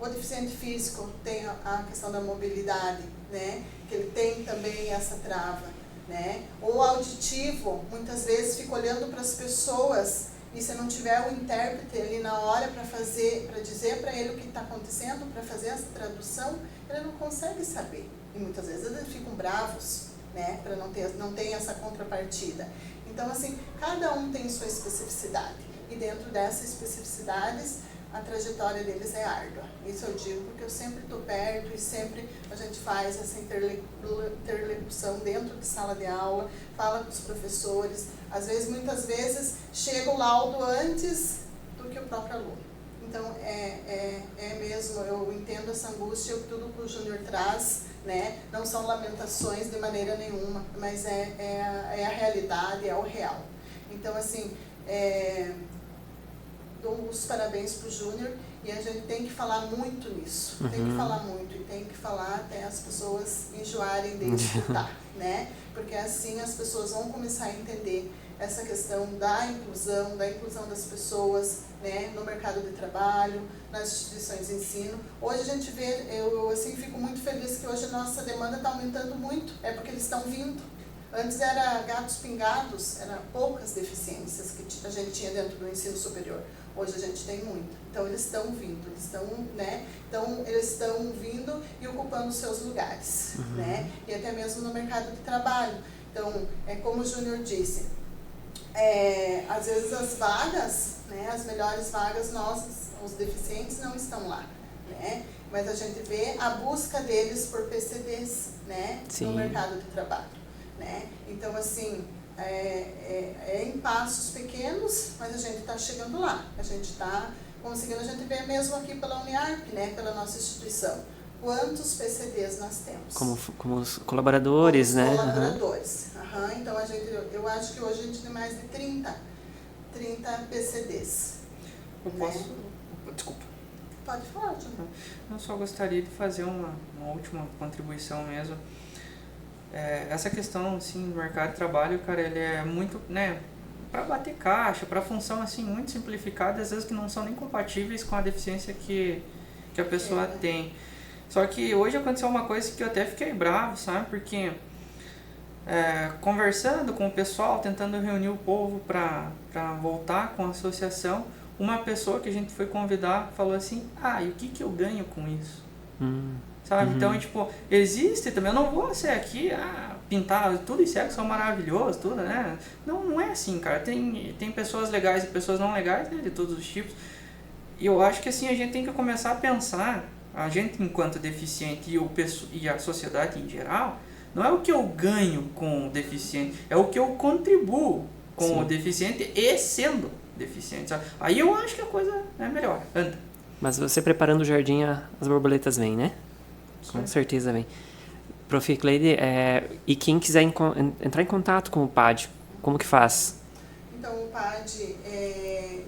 O deficiente físico tem a questão da mobilidade, né? Que ele tem também essa trava, né? O auditivo, muitas vezes, fica olhando para as pessoas e se não tiver o intérprete ali na hora para dizer para ele o que está acontecendo, para fazer essa tradução, ele não consegue saber. E muitas vezes eles ficam bravos, né? Para não ter essa contrapartida. Então, assim, cada um tem sua especificidade. E dentro dessas especificidades, a trajetória deles é árdua. Isso eu digo porque eu sempre estou perto e sempre a gente faz essa interlocução dentro de sala de aula, fala com os professores. Às vezes, muitas vezes, chega o laudo antes do que o próprio aluno. Então, é mesmo, eu entendo essa angústia, tudo que o Júnior traz, né? Não são lamentações de maneira nenhuma, mas é a realidade, é o real. Então, assim, dou os parabéns para o Júnior e a gente tem que falar muito nisso, tem que falar muito e tem que falar até as pessoas enjoarem de escutar, né? Porque assim as pessoas vão começar a entender essa questão da inclusão das pessoas, né, no mercado de trabalho, nas instituições de ensino. Hoje a gente vê, eu assim fico muito feliz que hoje a nossa demanda está aumentando muito, é porque eles estão vindo. Antes era gatos pingados, eram poucas deficiências que a gente tinha dentro do ensino superior. Hoje a gente tem muito. Então eles estão vindo, eles estão vindo e ocupando os seus lugares, né? E até mesmo no mercado de trabalho. Então, como o Júnior disse, às vezes as vagas, né, as melhores vagas nossas, os deficientes não estão lá, né? Mas a gente vê a busca deles por PCDs, né, no mercado de trabalho. Né? Então, assim, em passos pequenos, mas a gente está chegando lá. A gente está conseguindo, a gente vê mesmo aqui pela Uniarp, né, pela nossa instituição, quantos PCDs nós temos. Como os colaboradores, como né? Colaboradores. Então, eu acho que hoje a gente tem mais de 30 PCDs. Eu posso... Desculpa. Pode falar, Júnior. Eu só gostaria de fazer uma última contribuição mesmo. Essa questão assim, do mercado de trabalho, cara, ele é muito, né, para bater caixa, para função assim, muito simplificada, às vezes que não são nem compatíveis com a deficiência que a pessoa tem. Só que hoje aconteceu uma coisa que eu até fiquei bravo, sabe? Porque conversando com o pessoal, tentando reunir o povo para voltar com a associação, uma pessoa que a gente foi convidar falou assim, e o que eu ganho com isso? Sabe? Então, tipo, existe também, eu não vou ser aqui, pintar tudo isso são maravilhoso, tudo, né? Não é assim, cara. Tem pessoas legais e pessoas não legais, né? De todos os tipos. E eu acho que assim, a gente tem que começar a pensar, a gente enquanto deficiente e a sociedade em geral, não é o que eu ganho com o deficiente, é o que eu contribuo com o deficiente e sendo deficiente, sabe? Aí eu acho que a coisa é melhor, anda. Mas você preparando o jardim, as borboletas vêm, né? Com certeza vem. Prof. Cleide, e quem quiser entrar em contato com o PAD, como que faz? Então, o PAD,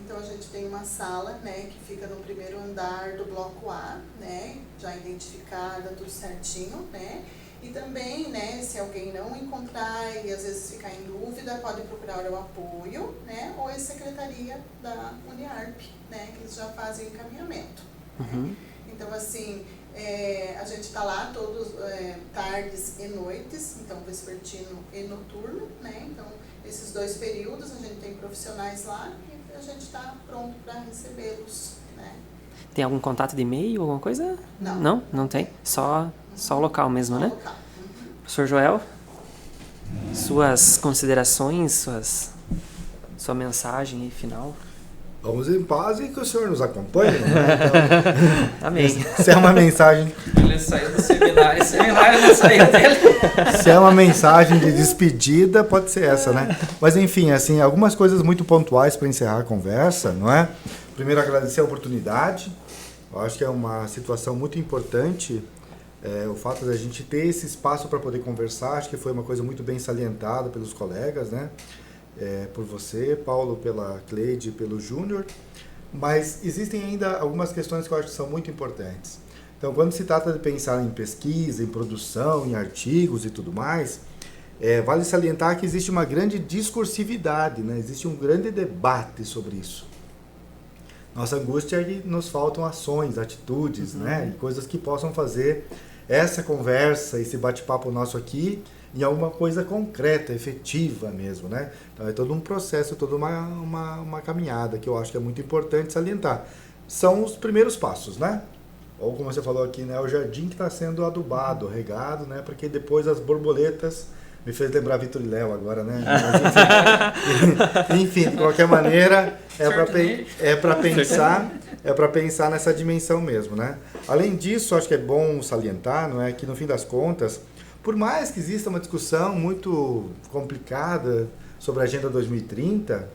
então a gente tem uma sala, né, que fica no primeiro andar do bloco A, né, já identificada, tudo certinho, né, e também, né, se alguém não encontrar e às vezes ficar em dúvida, pode procurar o apoio, né, ou a secretaria da Uniarp, né, que eles já fazem o encaminhamento. Uhum. Né? Então, assim, a gente está lá todos tardes e noites, então vespertino e noturno, né, então esses 2 períodos a gente tem profissionais lá e a gente está pronto para recebê-los, né. Tem algum contato de e-mail, alguma coisa? Não. Não tem? Só o local mesmo, Só né? local. Professor Joel, suas considerações, sua mensagem aí final? Vamos em paz e que o Senhor nos acompanhe. Né? Então, Amém. se é uma mensagem... Ele saiu do seminário, o seminário não saiu dele. Se é uma mensagem de despedida, pode ser essa, né? Mas enfim, assim, algumas coisas muito pontuais para encerrar a conversa, não é? Primeiro, agradecer a oportunidade. Eu acho que é uma situação muito importante o fato de a gente ter esse espaço para poder conversar. Acho que foi uma coisa muito bem salientada pelos colegas, né? Por você, Paulo, pela Cleide, pelo Júnior. Mas existem ainda algumas questões que eu acho que são muito importantes. Então, quando se trata de pensar em pesquisa, em produção, em artigos e tudo mais, vale salientar que existe uma grande discursividade, né? Existe um grande debate sobre isso. Nossa angústia é que nos faltam ações, atitudes, né? E coisas que possam fazer essa conversa, esse bate-papo nosso aqui, em alguma coisa concreta, efetiva mesmo, né? Então é todo um processo, toda uma caminhada que eu acho que é muito importante salientar. São os primeiros passos, né? Ou como você falou aqui, né? O jardim que está sendo adubado, regado, né? Porque depois as borboletas... Me fez lembrar Vitor e Léo agora, né? Mas, enfim, de qualquer maneira, é para pensar nessa dimensão mesmo, né? Além disso, acho que é bom salientar, não é, que no fim das contas, por mais que exista uma discussão muito complicada sobre a Agenda 2030,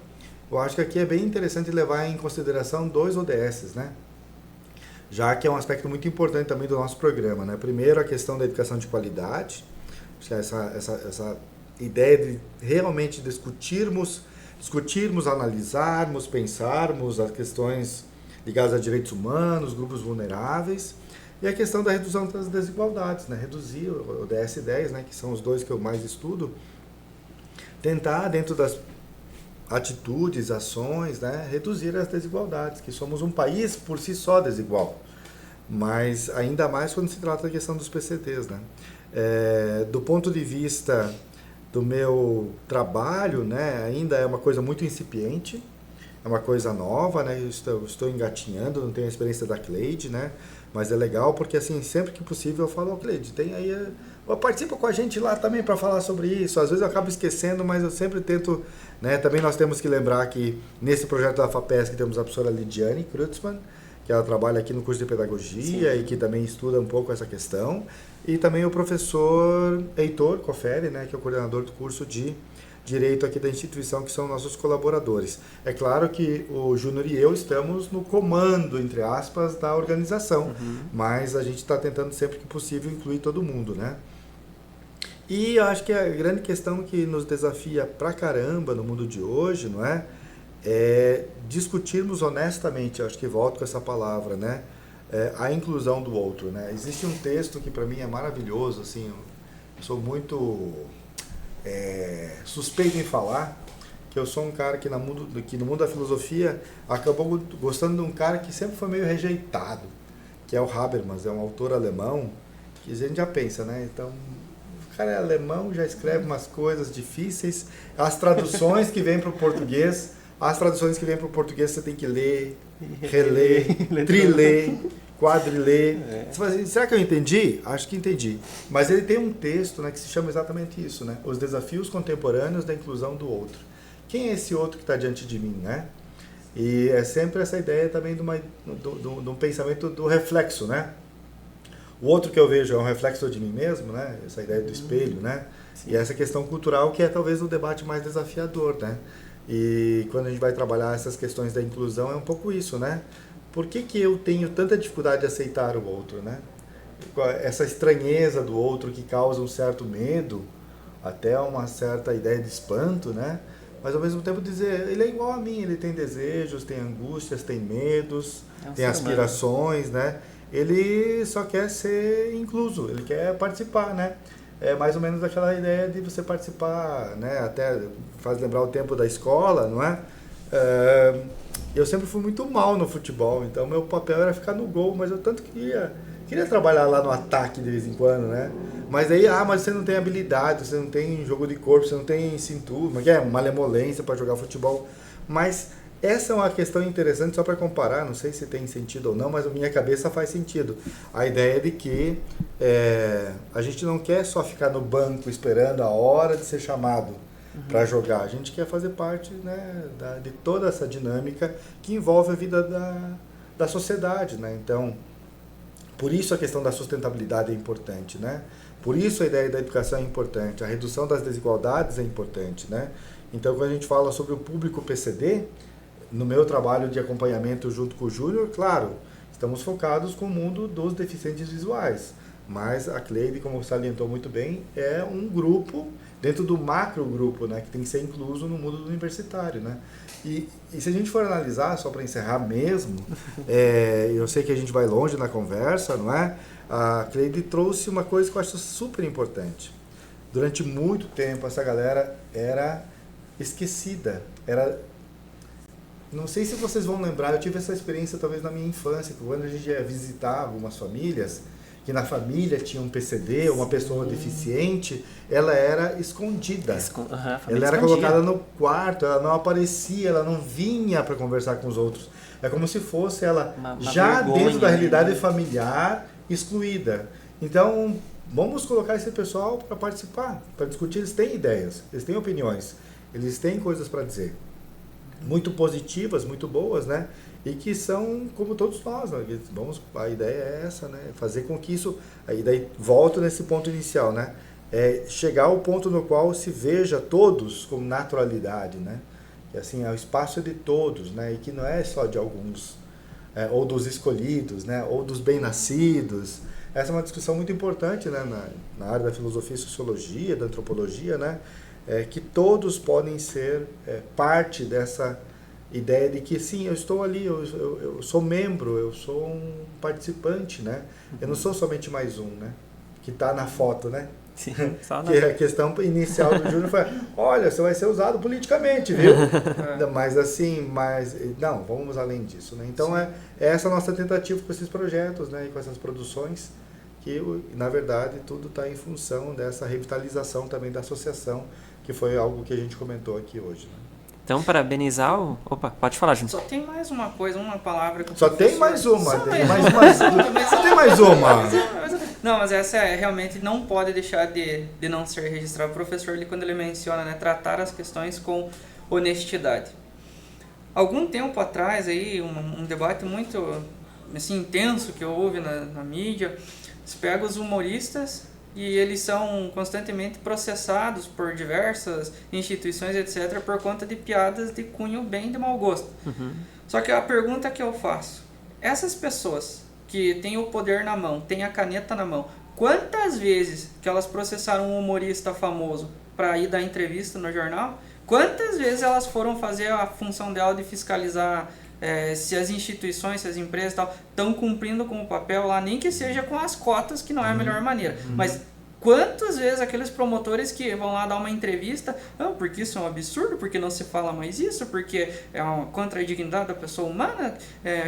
eu acho que aqui é bem interessante levar em consideração 2 ODSs, né? Já que é um aspecto muito importante também do nosso programa, né? Primeiro, a questão da educação de qualidade. Essa ideia de realmente discutirmos, analisarmos, pensarmos as questões ligadas a direitos humanos, grupos vulneráveis, e a questão da redução das desigualdades, né? Reduzir o DS10, né? Que são os 2 que eu mais estudo, tentar dentro das atitudes, ações, né? Reduzir as desigualdades, que somos um país por si só desigual, mas ainda mais quando se trata da questão dos PCDs, né? Do ponto de vista do meu trabalho, né, ainda é uma coisa muito incipiente, é uma coisa nova, né, eu estou engatinhando, não tenho a experiência da Cleide, né, mas é legal porque assim, sempre que possível eu falo, Cleide, tem aí, participa com a gente lá também para falar sobre isso. Às vezes eu acabo esquecendo, mas eu sempre tento, né, também nós temos que lembrar que nesse projeto da FAPESC temos a professora Lidiane Kreutzmann, que ela trabalha aqui no curso de pedagogia. Sim. E que também estuda um pouco essa questão, e também o professor Heitor Coferi, né, que é o coordenador do curso de Direito aqui da instituição, que são nossos colaboradores. É claro que o Júnior e eu estamos no comando, entre aspas, da organização, mas a gente está tentando sempre que possível incluir todo mundo, né? E acho que a grande questão que nos desafia pra caramba no mundo de hoje, não é? É discutirmos honestamente, acho que volto com essa palavra, né? A inclusão do outro, né? Existe um texto que para mim é maravilhoso, assim, eu sou muito suspeito em falar, que eu sou um cara que no mundo da filosofia acabou gostando de um cara que sempre foi meio rejeitado, que é o Habermas, é um autor alemão, que a gente já pensa, né? Então, o cara é alemão, já escreve umas coisas difíceis, as traduções que vêm para o português, você tem que ler, reler, triler, quadriler. Você fala assim, será que eu entendi? Acho que entendi. Mas ele tem um texto, né, que se chama exatamente isso, né? Os desafios contemporâneos da inclusão do outro. Quem é esse outro que está diante de mim, né? E é sempre essa ideia também de um pensamento do reflexo, né? O outro que eu vejo é um reflexo de mim mesmo, né? Essa ideia do espelho, né? Sim. E essa questão cultural que é talvez o debate mais desafiador, né? E quando a gente vai trabalhar essas questões da inclusão é um pouco isso, né? Por que eu tenho tanta dificuldade de aceitar o outro, né? Essa estranheza do outro que causa um certo medo, até uma certa ideia de espanto, né? Mas ao mesmo tempo dizer, ele é igual a mim, ele tem desejos, tem angústias, tem medos, tem aspirações, né? Ele só quer ser incluso, ele quer participar, né? É mais ou menos aquela ideia de você participar, né? Até faz lembrar o tempo da escola, não é? Eu sempre fui muito mal no futebol, então meu papel era ficar no gol, mas eu tanto queria trabalhar lá no ataque de vez em quando, né? Mas aí, mas você não tem habilidade, você não tem jogo de corpo, você não tem cintura, que é malemolência para jogar futebol. Mas essa é uma questão interessante só para comparar, não sei se tem sentido ou não, mas a minha cabeça faz sentido. A ideia de que a gente não quer só ficar no banco esperando a hora de ser chamado para jogar, a gente quer fazer parte, né, de toda essa dinâmica que envolve a vida da sociedade, né? Então, por isso a questão da sustentabilidade é importante, né? Por isso a ideia da educação é importante, a redução das desigualdades é importante, né? Então, quando a gente fala sobre o público PCD, no meu trabalho de acompanhamento junto com o Júnior, claro, estamos focados com o mundo dos deficientes visuais, mas a Cleide, como salientou muito bem, é um grupo dentro do macro grupo, né, que tem que ser incluso no mundo universitário, né? E se a gente for analisar, só para encerrar mesmo, eu sei que a gente vai longe na conversa, não é? A Cleide trouxe uma coisa que eu acho super importante. Durante muito tempo, essa galera era esquecida. Não sei se vocês vão lembrar, eu tive essa experiência talvez na minha infância, quando a gente ia visitar algumas famílias, que na família tinha um PCD, uma pessoa deficiente, ela era escondida. Ela era colocada no quarto, ela não aparecia, ela não vinha para conversar com os outros. É como se fosse ela uma já vergonha, dentro da realidade familiar, excluída. Então, vamos colocar esse pessoal para participar, para discutir. Eles têm ideias, eles têm opiniões, eles têm coisas para dizer. Muito positivas, muito boas, né? E que são como todos nós, né? A ideia é essa, né? Fazer com que isso, aí daí volto nesse ponto inicial, né? Chegar ao ponto no qual se veja todos com naturalidade, né? Que assim, o espaço é de todos, né? E que não é só de alguns, ou dos escolhidos, né? Ou dos bem-nascidos. Essa é uma discussão muito importante, né? Na área da filosofia e sociologia, da antropologia, né? Que todos podem ser parte dessa ideia de que sim, eu estou ali, eu sou membro, eu sou um participante, né? Eu não sou somente mais um, né? Que está na foto, né? Sim, só que a questão inicial do Júnior foi, olha, você vai ser usado politicamente, viu? Mas assim, não, vamos além disso, né? Então é essa a nossa tentativa com esses projetos, né? E com essas produções, que na verdade tudo está em função dessa revitalização também da associação, que foi algo que a gente comentou aqui hoje, né? Então, parabenizar o... Opa, pode falar, Júnior. Só tem mais uma coisa, uma palavra que o Só professor... tem mais uma. Só tem mais uma. Não, mas essa realmente não pode deixar de não ser registrado. O professor, quando ele menciona, né, tratar as questões com honestidade. Algum tempo atrás, aí, um debate muito assim, intenso que houve na mídia, você pega os humoristas... E eles são constantemente processados por diversas instituições, etc., por conta de piadas de cunho bem de mau gosto. Só que a pergunta que eu faço, essas pessoas que têm o poder na mão, têm a caneta na mão, quantas vezes que elas processaram um humorista famoso para ir dar entrevista no jornal? Quantas vezes elas foram fazer a função dela de fiscalizar se as instituições, se as empresas estão cumprindo com o papel lá, nem que seja com as cotas, que não é a melhor maneira. Mas quantas vezes aqueles promotores que vão lá dar uma entrevista, não, porque isso é um absurdo, porque não se fala mais isso, porque é contra a dignidade da pessoa humana,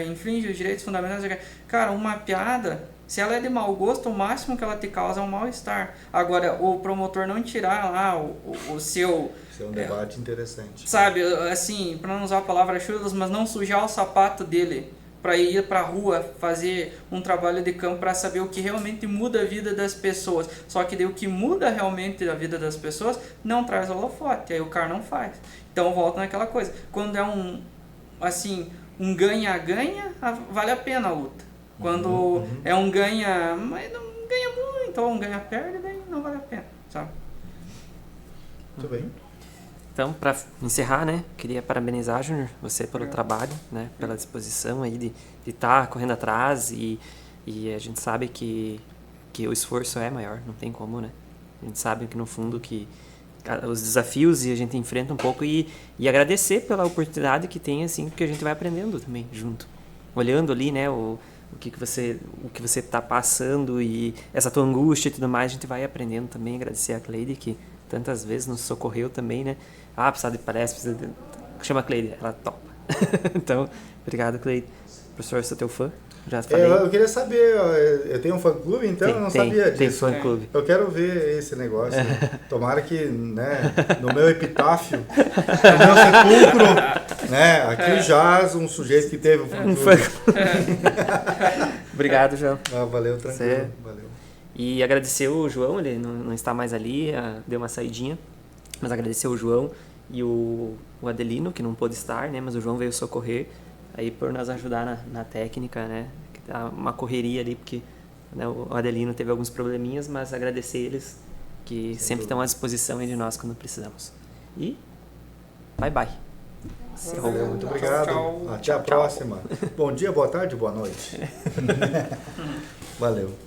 infringe os direitos fundamentais. Cara, uma piada, se ela é de mau gosto, o máximo que ela te causa é um mal-estar. Agora, o promotor não tirar lá o seu... Isso é um debate interessante. Sabe, assim, para não usar a palavra chulas, mas não sujar o sapato dele para ir para a rua fazer um trabalho de campo para saber o que realmente muda a vida das pessoas. Só que daí o que muda realmente a vida das pessoas não traz holofote, aí o cara não faz. Então volta naquela coisa. Quando é um ganha-ganha, vale a pena a luta. Quando é um ganha, mas não ganha muito, ou um ganha-perde, daí não vale a pena, sabe? Muito bem. Então, para encerrar, né, queria parabenizar, Júnior, você pelo trabalho, né, pela disposição aí de estar correndo atrás e a gente sabe que o esforço é maior, não tem como, né? A gente sabe que no fundo que os desafios e a gente enfrenta um pouco e agradecer pela oportunidade que tem, assim, porque a gente vai aprendendo também junto. Olhando ali, né, o que você está passando e essa tua angústia e tudo mais, a gente vai aprendendo também. Agradecer a Cleide, que tantas vezes nos socorreu também, né? Precisa de palestra, chama a Cleide, ela topa. Então, obrigado, Cleide. Professor, sou teu fã, já falei. Eu queria saber, eu tenho um fã-clube, então eu não sabia disso. Tem fã-clube. Eu quero ver esse negócio. Tomara que, né, no meu epitáfio, no meu sepulcro, né, aqui jaz um sujeito que teve um fã-clube. Obrigado, João. Valeu, tranquilo. Valeu. E agradecer o João, ele não está mais ali, deu uma saidinha, mas agradecer o João e o Adelino, que não pôde estar, né, mas o João veio socorrer aí por nos ajudar na técnica, né, que tá uma correria ali, porque, né, o Adelino teve alguns probleminhas, mas agradecer eles, que sempre estão à disposição aí de nós quando precisamos. E bye bye. Valeu, muito obrigado. Tchau. Até a próxima. Bom dia, boa tarde, boa noite. Valeu.